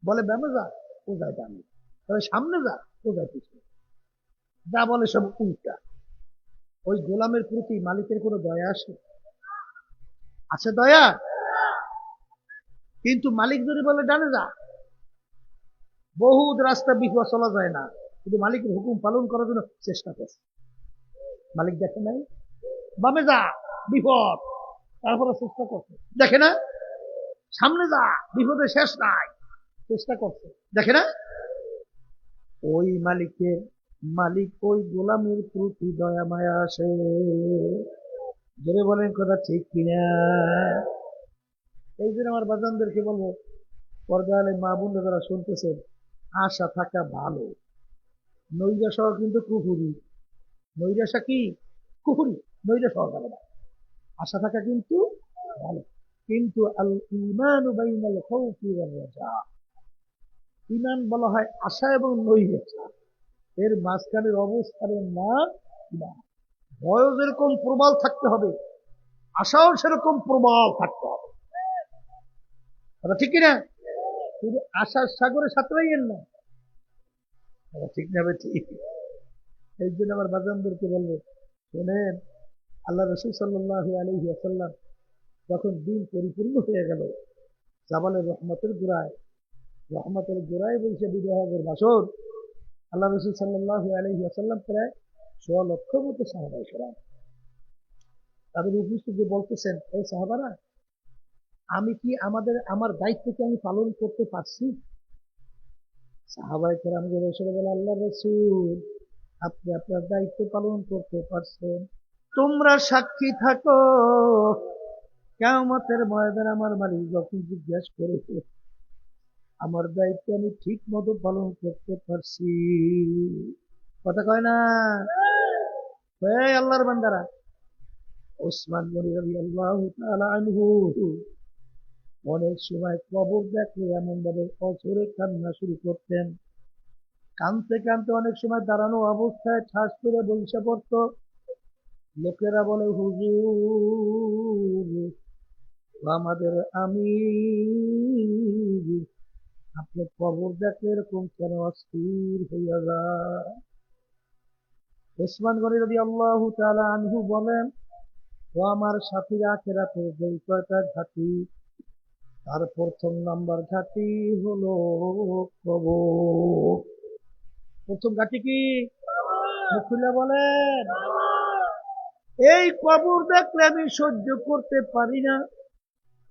বলে বামে যা, ও যায় ডানে, তবে সামনে যা, ও যায় পিছনে, যা বলে সব উল্টা। ওই গোলামের প্রতি মালিকের কোনো দয়া আসে? আছে দয়া? কিন্তু মালিক যদি বলে ডানে যা, বহুত রাস্তা বিপদ চলা যায় না, কিন্তু মালিকের হুকুম পালন করার জন্য চেষ্টা করছে। মালিক দেখে নাই? বামে যা, বিপদ, তারপরে চেষ্টা করছে, দেখে না? সামনে যা, বিপদের শেষ নাই, চেষ্টা করছে, দেখে না? ওই মালিকের, মালিক ওই গোলামের প্রতি দয়া মায়া আসে। জোরে বলেন কথা ঠিক কিনা? এই জন্য আমার বাজানদেরকে বলবো, পর্দালে মা বোনরা যারা শুনতেছেন, আশা থাকা ভালো, নৈরাশাও কিন্তু কুহুরি। নৈরাশা কি? কুহুরি। নৈরাশা হওয়া যাবে না, আশা থাকা কিন্তু ভালো। কিন্তু আল ঈমানু বাইনাল খাউফি ওয়ার রাজা, ঈমান বলা হয় আশা এবং নৈরাশা, এর মাঝখানের অবস্থানের নাম ঈমান। ভয়ও যেরকম প্রবল থাকতে হবে, আশাও সেরকম প্রবল থাকতে হবে। কথা ঠিক কিনা? শুধু আশার সাগরে সাঁতরাইয়েন না। কথা ঠিক না? ঠিক। এই জন্য আমার বাজানদেরকে বলবো, শোনেন, আল্লাহ রাসূল সাল্লাল্লাহু আলাইহি ওয়াসাল্লাম যখন দিন পরিপূর্ণ হয়ে গেল, জাবালের রহমতের গোড়ায় বলছে বিবাহের বাসর, আল্লাহ রাসূল সাল্লাল্লাহু আলাইহি ওয়াসাল্লাম প্রায় 100 লক্ষ মতো সাহাবা কেরাম তাদের উপস্থিতি বলতেছেন, এই সাহাবারা, আমি কি আমার দায়িত্বকে আমি পালন করতে পারছি? সাহাবায়ে কেরাম এসে বলে, আল্লাহ রাসূল, আপনি আপনার দায়িত্ব পালন করতে পারছেন। তোমরা সাক্ষী থাকো, কিয়ামতের ময়দানে আমার মালিক যখন জিজ্ঞাসা করেছে, আমার দায়িত্ব আমি ঠিক মতো পালন করতে পারছি। কথা কয় না? এই আল্লাহর বান্দারা, ওসমান গনি রাদিয়াল্লাহু তাআলা আনহু অনেক সময় কবর দেখলে এমন ভাবে অঝরে কান্না শুরু করতেন, কানতে কানতে অনেক সময় দাঁড়ানো অবস্থায় ঠাস করে বসে পড়ত। লোকেরা বলে, হুজুর, আমাদের আমির, আপনি কবর দেখলে এরকম কেন অস্থির হইয়া যায়? ওসমান গনি রাদিয়াল্লাহু তাআলা আনহু বলেন, ও আমার সাথীরা, আখিরাতে যেই কয়টা ঘাটি, তার প্রথম নাম্বার ঘাটি হলো কবর। প্রথম ঘাটি কি? মুখ খুলে বলেন। এই কবর দেখলে আমি সহ্য করতে পারি না,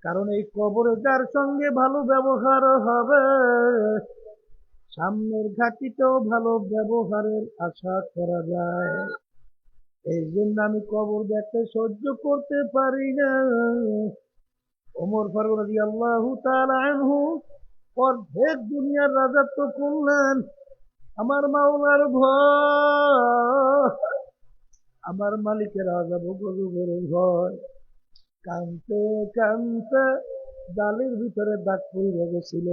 কারণ এই কবরে যার সঙ্গে ভালো ব্যবহার হবে, সামনের ঘাটিতেও ভালো ব্যবহারের আশা করা যায়। এই জন্য আমি কবর দেখতে সহ্য করতে পারি না। ওমর ফারুক রাদিয়াল্লাহু তাআলা আনহু অর্ধেক দুনিয়ার রাজত্ব করলেন, আমার মাওলার ভয়, আমার মালিকের আযাব গজবের ভয়, কানতে কানতে ডালের ভিতরে দাগ পড়ে গেছিল।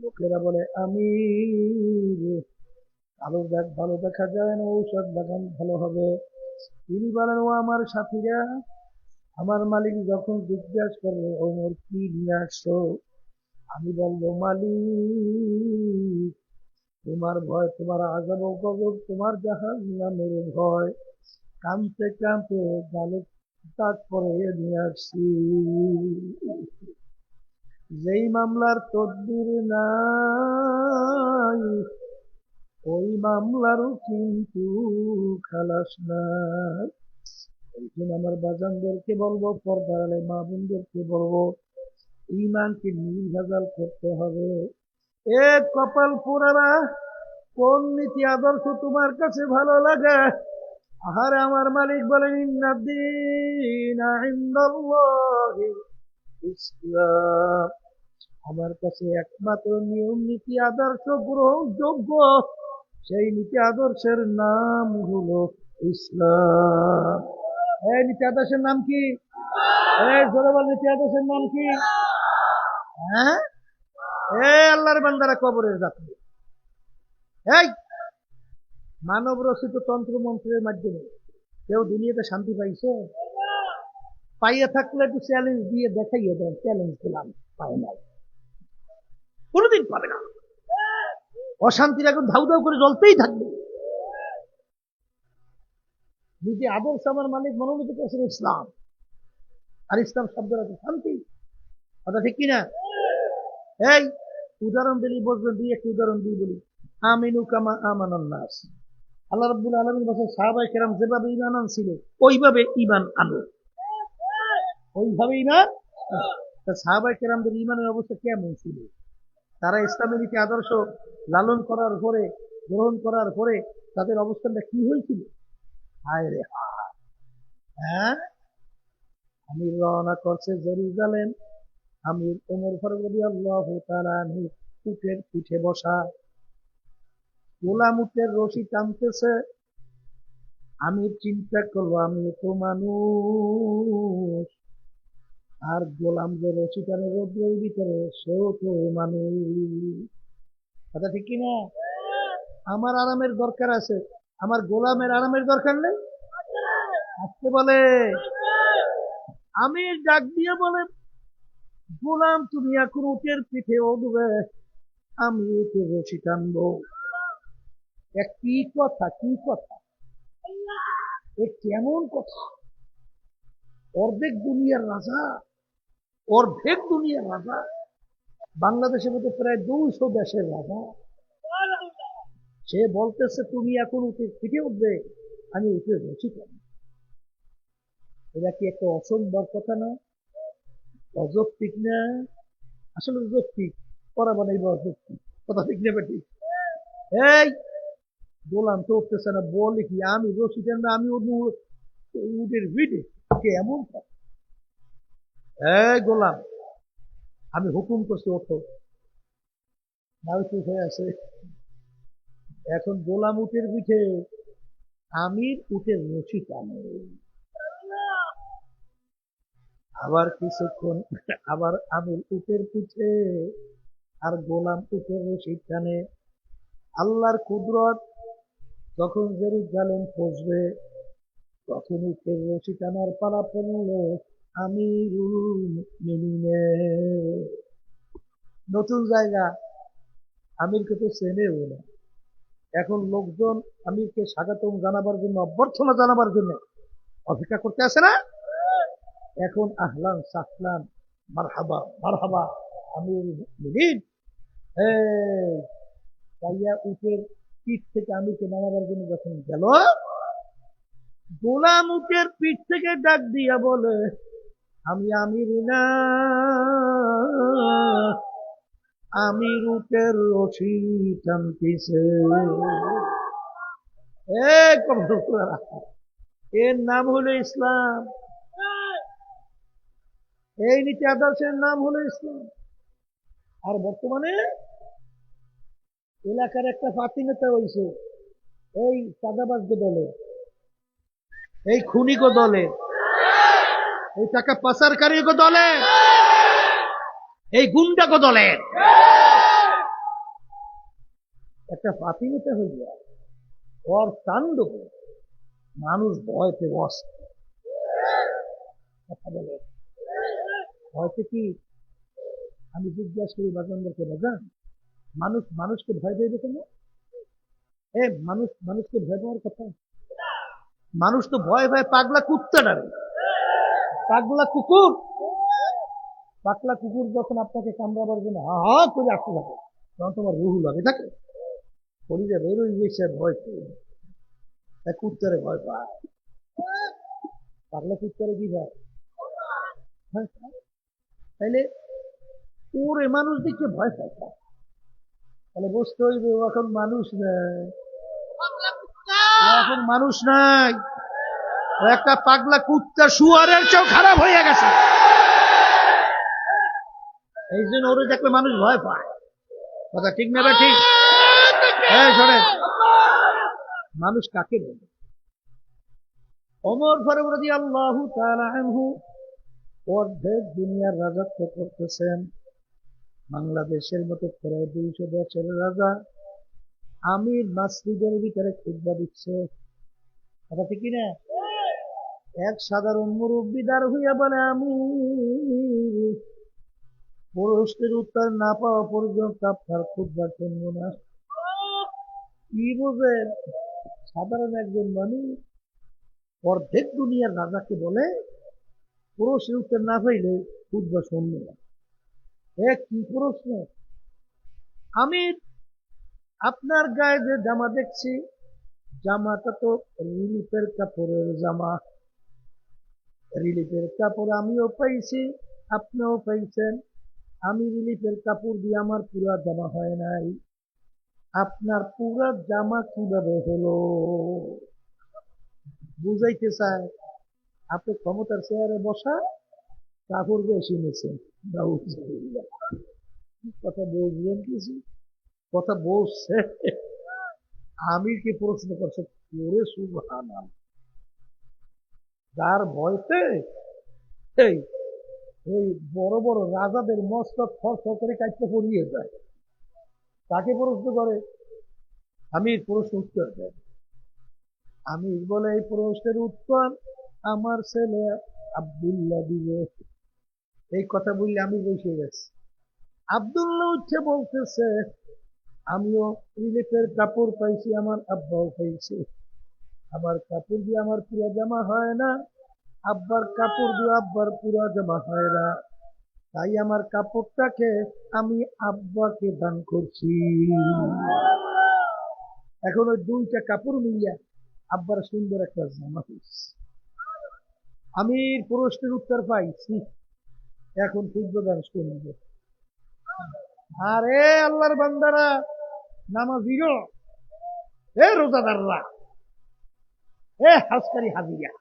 লোকেরা বলে, আমির, আলো দেখ, ভালো দেখা যায় না, ঔষধ লাগান ভালো হবে। তিনি বলেন, ও আমার সাথীরা, আমার মালিক যখন জিজ্ঞাসা করবে, ওমর কি নিয়ে আসছো, আমি বলবো মালিক, তোমার ভয়, তোমার আযাব ও গজব, তোমার জাহান্নামের ভয়, কাঁদতে কাঁদতে গালে দাগ করে নিয়ে আসছি। যেই মামলার তদবির নাই, ওই মামলারও কিন্তু খালাস নাই। এই জন্য আমার বাজানদেরকে বলবো, পর্দার আলে মা বোনদেরকে বলবো, ঈমানকে নির্ভেজাল করতে হবে। এ কপাল পোড়ারা, কোন নীতি আদর্শ তোমার কাছে ভালো লাগে? আহারে আমার মালিক বলেন, ইন্নাদ্দীনা ইনদাল্লাহিল ইসলাম, আমার কাছে একমাত্র নিয়ম নীতি আদর্শ গ্রহণযোগ্য, সেই নীতি আদর্শের নাম হলো ইসলাম। এই নীতি আদর্শের নাম কি? এই জোরে বল, নীতি আদর্শের নাম কি? হ্যাঁ, আল্লাহর বান্দারা, কবরের যাত্রী, এই মানব রচিত তন্ত্র মন্ত্রের মাধ্যমে কেউ দুনিয়াতে শান্তি পাইছে? পাইয়া থাকলে একটু চ্যালেঞ্জ দিয়ে দেখাইয়ে দেন, চ্যালেঞ্জ দিলাম, পায় নাই, কোনোদিন পাবে না। অশান্তির এখন ধাউ ধাউ করে জ্বলতেই থাকবে। নিজে আদর্শ আমার মালিক মনোনীত করেছেন ইসলাম, আর ইসলাম শব্দের অর্থ শান্তি, কথা ঠিক কিনা? এই উদাহরণ দিলি বলবেন, দুই একটি উদাহরণ দিয়ে বলি। আমিনু কামা আমানান নাস, আল্লাহ রাব্বুল আলামিন বলেন সাহাবায়ে কেরাম যেভাবে ঈমান আনছিল ওইভাবে ঈমান আনো, ওইভাবে ঈমান। সাহাবায়ে কেরামদের ঈমানের অবস্থা কেমন ছিল? তারা ইসলামের নীতি আদর্শ লালন করার পরে, গ্রহণ করার পরে তাদের অবস্থানটা কি হয়েছিল? হায় রে হায়! হ্যাঁ, আমি রওনা করছে জেরুজালেম, আমি ওমর ফারুক রাদিয়াল্লাহু তাআলা আনহু উটের পিঠে বসা, গোলাম উটের রশি টানতেছে। আমি চিন্তা করবো, আমি তো মানুষ, আর গোলাম যে রশি টানে রোদ্রের ভিতরে, সেও তো মানুষ, কথা ঠিক কিনা? আমার আরামের দরকার আছে, আমার গোলামের আরামের দরকার নেই। আজকে বলে, আমি ডাক দিয়ে বলে, গোলাম তুমি এখন উটের পিঠে উঠবে, আমি উটের রশি টানবো। কি কথা, কি কথা, এ কেমন কথা? অর্ধেক দুনিয়ার রাজা, অর্ধেক দুনিয়ার রাজা, বাংলাদেশের মধ্যে প্রায় 200 দেশের রাজা, সে বলতেছে তুমি এখন উঠে পিঠে উঠবে, আমি উঠে রশি টানবো। এটা কি একটা অসম্ভব কথা না? অযৌক্তিক না? আসলে যৌক্তিক, করা বানাইব অযৌক্তিক, কথা ঠিক নেবে ঠিক। এই গোলাম তো উঠতেছে না, বলে কি আমি রশি টানবো, আমি উটের ভিড়ে, এমন কথা? এই গোলাম, আমি হুকুম করছি ওঠো, নাও চুপ হয়ে আছে। এখন গোলাম উটের পিঠে, আমির উটের রশি টানে। আবার কিছুক্ষণ আবার আমির উটের পিঠে, আর গোলাম উটের রশি টানে। আল্লাহর কুদরত, যখন জেরুজালেম পৌঁছবে, তখন উটের রশি টানার পালা পড়ল আমিরুল মুমিনিনের। নতুন জায়গা, আমিরকে তো চেনেও না। এখন লোকজন আমিরকে স্বাগতম জানাবার জন্য, অভ্যর্থনা জানাবার জন্য অপেক্ষা করতে আসে না? এখন আহলান সাহলান মারহাবা মারহাবা আমির মুমিনিন, তাইয়া উটের পিঠ থেকে আমিরকে নামাবার জন্য যখন গেল, গোলাম উটের পিঠ থেকে ডাক দিয়া বলে, আমি আমির না, আমির উটের রশি টানতেছে। এর নাম হলো ইসলাম, এই নীতি আদর্শের নাম হলো ইসলাম। আর বর্তমানে এলাকার একটা পার্টি নেতা হয়েছে, এই চাঁদাবাজকে দলে, এই খুনিকে দলে, এই টাকা পাচারকারীকে দলে, এই গুন্ডাকে দলে একটা পার্টি নেতা হয়ে যায়। ওর তাণ্ডব মানুষ ভয়তে বসে, কথা বলে ভয়তে কি আমি জিজ্ঞাসা করি বাজানদেরকে, বাজান মানুষ মানুষকে ভয় পাইবে কেন? মানুষ মানুষকে ভয় পাওয়ার কথা। মানুষ তো ভয় পায় পাগলা কুত্তাটারে। পাগলা কুকুর, পাগলা কুকুর যখন আপনাকে কামড়াবার জন্য হা হা করে আসতে থাকে, তখন তোমার রুহু লাগে থাকে, শরীরে বেরোই গেছে ভয় পেয়ে। কুত্তারে ভয় পায়, পাগলা কুত্তারে কি ভয়? তাইলে ওরে মানুষ দেখে ভয় পায়, তাহলে বুঝতে হইবে ও এখন মানুষ নাই, ও এখন মানুষ নাই, ও একটা পাগলা কুত্তা, শুয়ারের চেয়েও খারাপ হয়ে গেছে। এই জন্য ওরে দেখলে মানুষ ভয় পায়। কথা ঠিক না? ঠিক। শোনেন, মানুষ কাকে বলে? ওমর ফারুক রাদিয়াল্লাহু তাআলা আনহু অর্ধেক দুনিয়ার রাজত্ব করতেছেন, বাংলাদেশের মতো প্রায় 200 দেশের রাজা। আমির মসজিদের ভিতরে খুতবা দিচ্ছে, কথা ঠিক না? এক সাধারণ মুরব্বী দাঁড় হইয়া বলে, আমি প্রশ্নের উত্তর না পাওয়া পর্যন্ত আপনার খুতবা শুনবো না। কি বোঝেন? সাধারণ একজন মানুষ অর্ধেক দুনিয়ার রাজাকে বলে প্রশ্নের উত্তর না পাইলে খুতবা শুনবো না। কি প্রশ্ন? আমি আপনার গায়ে যে জামা দেখছি, জামাটা তো রিলিফের কাপড়ের জামা। রিলিফের কাপড় আমিও পাইছি, আপনিও পাইছেন। আমি রিলিফের কাপড় দিয়ে আমার পুরা জামা হয় নাই, আপনার পুরা জামা কিভাবে হলো? বুঝাইতে চায় আপনি ক্ষমতার চেয়ারে বসা, কাপড় বেশি নিয়েছেন। কথা বলছেন কিছু, কথা বলছে। আমি কি প্রশ্ন করছে? ওরে সুবহানাল্লাহ, যার ভয়তে এই ওই বড় বড় রাজাদের মস্তক খরচ করে কাটতে পড়িয়ে যায়, তাকে প্রশ্ন করে। আমি প্রশ্ন উত্তর দেয়, আমি বলে এই প্রশ্নের উত্তর আমার ছেলে আব্দুল্লাহ দিবে। এই কথা বললে আমি বসে গেছি। আব্দুল্লাহ উঠে বলতেছে, আমিও রিলিফের কাপড় পাইছি, আমার আব্বাও পাইছে। আমার কাপড় দিয়ে আমার পুরা জামা হয় না, আব্বার কাপড় দিয়ে আব্বার পুরা জামা হয় না, তাই আমার কাপড়টাকে আমি আব্বাকে দান করছি। এখন ওই দুইটা কাপড় মিলিয়া আব্বার সুন্দর একটা জামা হয়েছে। আমি প্রশ্নের উত্তর পাইছি, এখন খুঁজবাদান শুনবে। আরে আল্লাহর বান্দারা, নামাজিরা, রোজাদাররা, হাজকারী হাজিরা,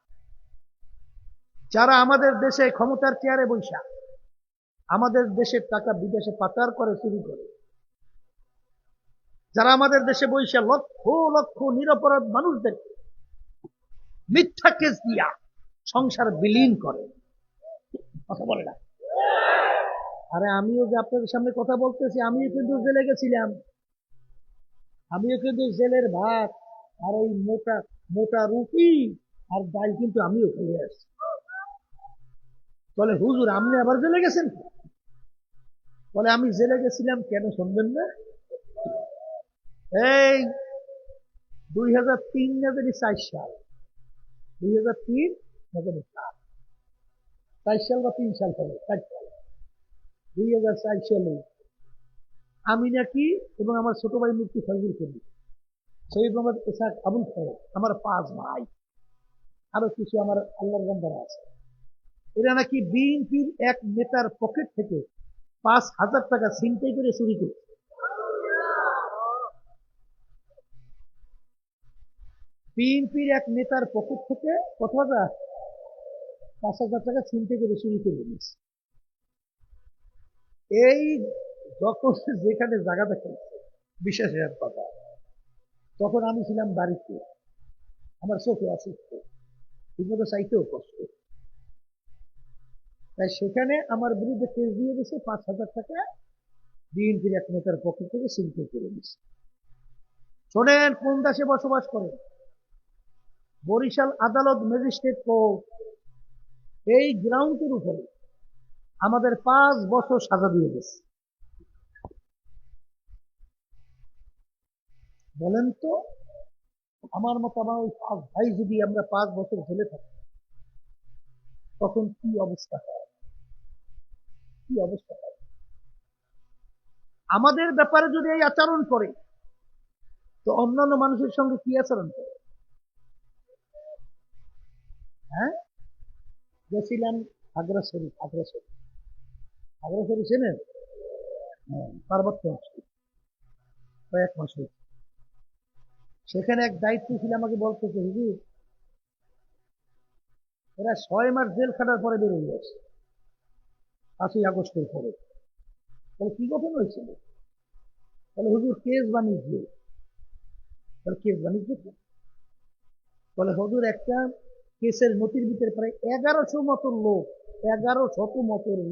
যারা আমাদের দেশে ক্ষমতার চেয়ারে বৈশা আমাদের দেশের টাকা বিদেশে পাচার করে, চুরি করে, যারা আমাদের দেশে বৈশা লক্ষ লক্ষ নিরপরাধ মানুষদের মিথ্যা কেস দিয়া সংসার বিলীন করে, কথা বলে না। আরে আমিও যে আপনাদের সামনে কথা বলতেছি, আমিও কিন্তু জেলে গেছিলাম, আমিও কিন্তু জেলের ভাত আর ওই মোটা মোটা রুটি আর ডাল কিন্তু আমিও খেয়ে আসছি। বলে হুজুর আপনি আবার জেলে গেছেন? বলে আমি জেলে গেছিলাম কেন শুনবেন না? এই 2003 না 4 সাল, 2003 না 4 সাল বা 3 সাল হবে, 4 সাল, 2004 সালে আমি নাকি এবং আমার ছোট ভাই মুফতি ফজল করিম, শহীদ মোহাম্মদ ইসহাক আবুল খায়ের, আমার 5 ভাই, আরো কিছু আমার আল্লাহর বান্দারা আছে, এরা নাকি বিএনপির এক নেতার পকেট থেকে 5,000 টাকা ছিনতাই করে চুরি করছে। বিএনপির এক নেতার পকেট থেকে কত হাজার? 5,000 টাকা ছিনতাই করে চুরি করে নিয়েছে। এই যখন যেখানে জায়গাটা খেলছে, বিশ্বাসের কথা, তখন আমি ছিলাম বাড়িতে, আমার চোখে অসুস্থ, ঠিকমতো চাইতেও কষ্ট, তাই সেখানে আমার বিরুদ্ধে কেস দিয়ে গেছে, 5,000 টাকা বিএনপির এক নেতার পক্ষ থেকে ছিনতাই করে নিয়েছে। শোনেন কোন দেশে বসবাস করে? বরিশাল আদালত ম্যাজিস্ট্রেট কোর্ট এই গ্রাউন্ডের উপরে আমাদের 5 বছর সাজা দিয়ে গেছে। বলেন তো, আমার মতো আমার ওই 5 ভাই যদি আমরা 5 বছর জেলে থাকি, তখন কি অবস্থা হয়? কি অবস্থা হয়? আমাদের ব্যাপারে যদি এই আচরণ করে, তো অন্যান্য মানুষের সঙ্গে কি আচরণ করে? হ্যাঁ, গেছিলাম আগ্রা শরীফ। আগ্রা শরীফ চেনেন? হ্যাঁ, পার্বত্য অঞ্চল। কয়েক মাস হয়েছে। সেখানে এক দায়িত্ব ছিল, আমাকে বলতেছে, হুজুর এরা 6 মাস জেল খাটার পরে বেরিয়ে গেছে, 5ই আগস্টের পরে। তাহলে কি ঘটনা হয়েছিল? তাহলে হুজুর কেস বাণিজ্য। তাহলে কেস বাণিজ্য কি? বলে হুজুর একটা কেসের নথির ভিতরে প্রায় 1100 মতো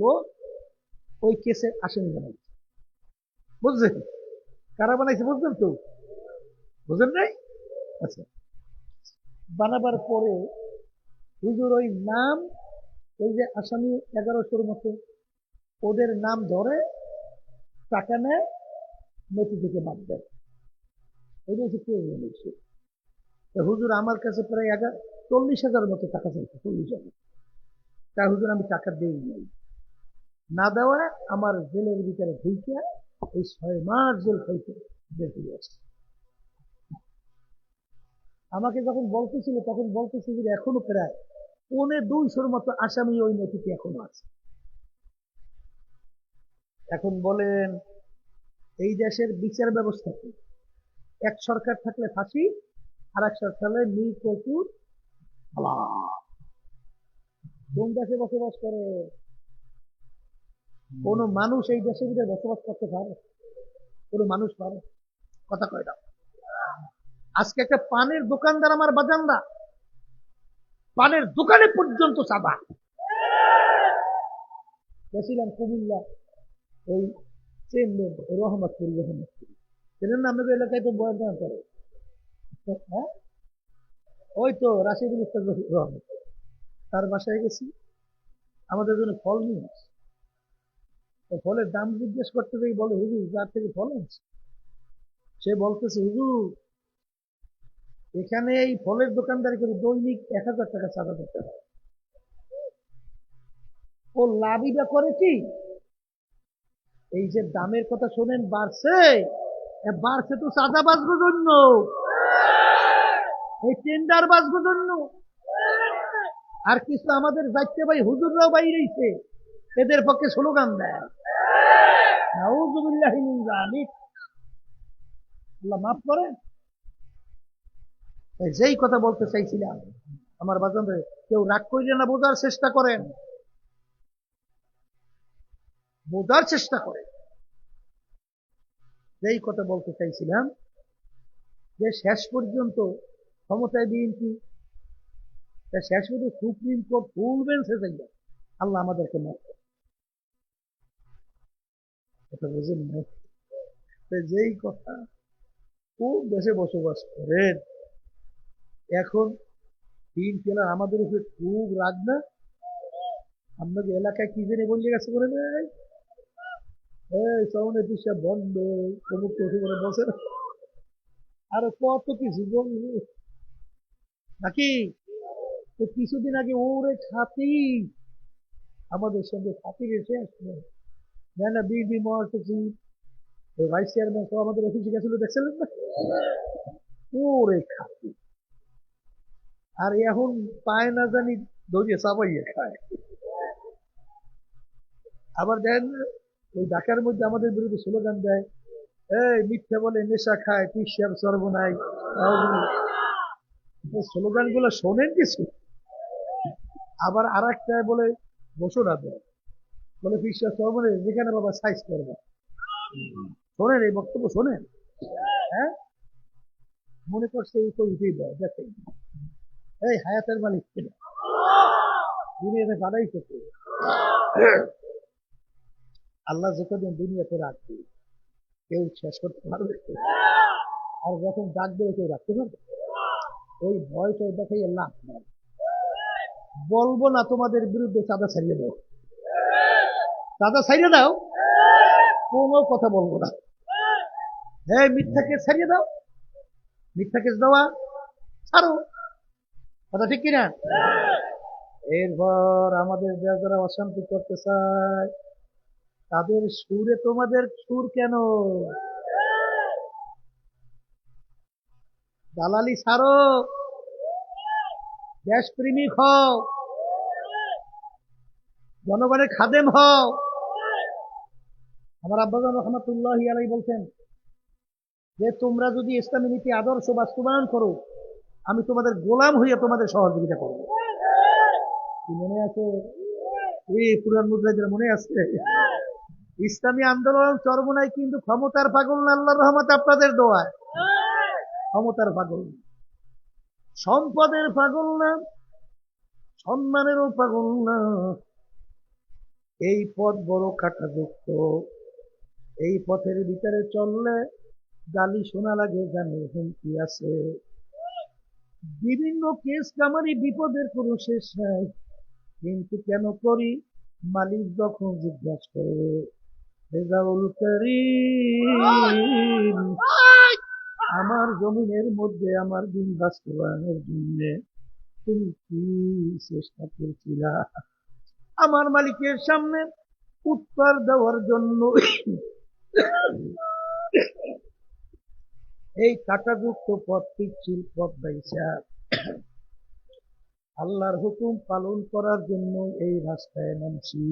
লোক ওই কেসের আসামি বানাইছে। বুঝলেন? কারা বানাইছে বুঝলেন তো? বুঝলেন নাই? আচ্ছা, বানাবার পরে হুজুর ওই নাম, ওই যে আসামি 1100 মতো, ওদের নাম ধরে টাকা নেয়, নথি থেকে বাদ দেয়। এটা হচ্ছে কেস বাণিজ্য। হুজুর আমার কাছে প্রায় 40,000 মতো টাকা চাইছে, 40,000। তা হুজুর আমি টাকা দেই নাই। না দেওয়া আমার জেলের ভিতরে ঢুকে এই 6 মাস জেল খাইতে বের হয়ে আসছে। আমাকে যখন বলতেছিল, তখন বলতেছিল যে এখনো প্রায় 250 মতো আসামি ওই নথিতে এখনো আছে। এখন বলেন, এই দেশের বিচার ব্যবস্থা কি? এক সরকার থাকলে ফাঁসি, আর এক সরকার হলে মৃত্যুর হালাত। কোন দেশে বসবাস করে? কোন মানুষ এই দেশের ভিতরে বসবাস করতে পারে? কোন মানুষ পারে? কথা কয় না। আজকে একটা পানের দোকানদার, আমার বাজানরা, পানের দোকানে পর্যন্ত চাঁদা। গেছিলাম কুমিল্লা, ওই চেনলেন রহমতপুর। চেনেন না? আমাদের এলাকায় তো বয়ান করে। হ্যাঁ, ওই তো রাশিদুল ইসলাম রহমত, তার বাসায় গেছি, আমাদের জন্য ফল নিয়ে আসে। তো ফলের দাম জিজ্ঞেস করতে গিয়ে বলে, হুজুর যার থেকে ফল আনছে, সে বলতেছে, হুজুর এখানে এই ফলের দোকানদারি করে দৈনিক 1,000 টাকা চাঁদা দিতে হয়। ও লাভই করে কি? এই যে দামের কথা শোনেন বাড়ছে, বাড়ছে তো চাঁদা বাঁচবার জন্য, এই টেন্ডার বাঁচবার জন্য। আর কিছু আমাদের যাইতে ভাই হুজুররাও বাইরেছে, এদের পক্ষে স্লোগান দেয়, নাউযুবিল্লাহি মিন যালিক। আল্লাহ মাফ করে। যেই কথা বলতে চাইছিলাম, আমার বাজানরে, কেউ রাগ করিলেন না, বোঝার চেষ্টা করেন, বোঝার চেষ্টা করেন। যেই কথা বলতে চাইছিলাম, যে শেষ পর্যন্ত ক্ষমতায় বিএনপি, শেষ পর্যন্ত সুপ্রিম কোর্ট ফুল বেঞ্চে যাইবে। আল্লাহ আমাদেরকে মাফ করে। কথা বুঝেন না? যেই কথা, কোন দেশে বসবাস করেন, এখন তিন জেলা আমাদের উপরে খুব রাগ না? আপনাদের এলাকায় কি জানি বলে গেছে বলে নাই, এই শ্রাবণের পিসা বন্ধ, অমুক করে বসে না? আরো কত কিছু বলবে নাকি? তো কিছুদিন আগে ওরে খাতি, আমাদের সঙ্গে খাতির এসে আসলো, না বিডি মহাসচিব, ভাইস চেয়ারম্যান সব আমাদের অফিসে গেছিল, দেখছিলেন না? ওরে খাতি। আর এখন পায় না জানি, ধরিয়ে চাপাইয়ে খায়। আবার দেখেন, ওই ঢাকার মধ্যে আমাদের বিরুদ্ধে স্লোগান দেয়, এই মিথ্যা বলে নেশা খায়, পিসাব সর্বনাই। স্লোগান গুলো শোনেন কিছু? আবার আর একটা বলে ঘোষণা দেয়, বলে পিসাব সর্বনাই, যেখানে বাবা সাইজ করবে। শোনেন এই বক্তব্য, শোনেন? হ্যাঁ, মনে করছে এই তো উঠেই দেয়, দেখেন এই হায়াতের মালিক কিনা, দুনিয়াতে বাড়াইছে কে? আল্লাহ যতদিন দুনিয়াতে রাখবে, কেউ শেষ করতে পারবে? আর যখন ডাক দেবে কেউ রাখতে পারবে? ওই ভয়টা দেখাই লাভ নাই। বলবো না তোমাদের বিরুদ্ধে চাঁদা ছাড়িয়ে দাও, চাঁদা ছাড়িয়ে দাও, কোনো কথা বলবো না। হ্যাঁ, মিথ্যাকে ছাড়িয়ে দাও, মিথ্যা কেস দেওয়া ছাড়ো, কথা ঠিক কিনা? এরপর আমাদের যারা অশান্তি করতে চায় তাদের সুরে তোমাদের সুর কেন? দালালি ছাড়ো, দেশপ্রেমিক হও, জনগণের খাদেম হও। আমার আব্বাজান রহমাতুল্লাহি আলাইহি বলছেন যে তোমরা যদি ইসলামী নীতি আদর্শ বাস্তবায়ন করো, আমি তোমাদের গোলাম হইয়া তোমাদের সহযোগিতা করব। কি মনে আছে? এই পুরান মুদ্রাদের মনে আছে? ইসলামী আন্দোলন চরমোনাই কিন্তু ক্ষমতার পাগল না, আল্লাহর রহমত আপনাদের দোয়ায়। ক্ষমতার পাগল, সম্পদের পাগল না, সম্মানেরও পাগল না। এই পথ বড় কাঁটাযুক্ত, এই পথের ভিতরে চললে গালি শোনা লাগে, জানে হুমকি আছে। বিভিন্ন কেস কামারি, বিপদের কোনো শেষ নাই, কিন্তু কেন করি মালিক যখন জিজ্ঞাসা করে, রেজাউল করিম আমার জমিনের মধ্যে আমার দিন বাস্তবায়নের জন্য তুমি কি চেষ্টা করছিলা? আমার মালিকের সামনে উত্তর দেওয়ার জন্য এই কাঁটাযুক্ত পথ, পিচ্ছিল পথ বাইসা আল্লাহর হুকুম পালন করার জন্য এই রাস্তায় নামছি।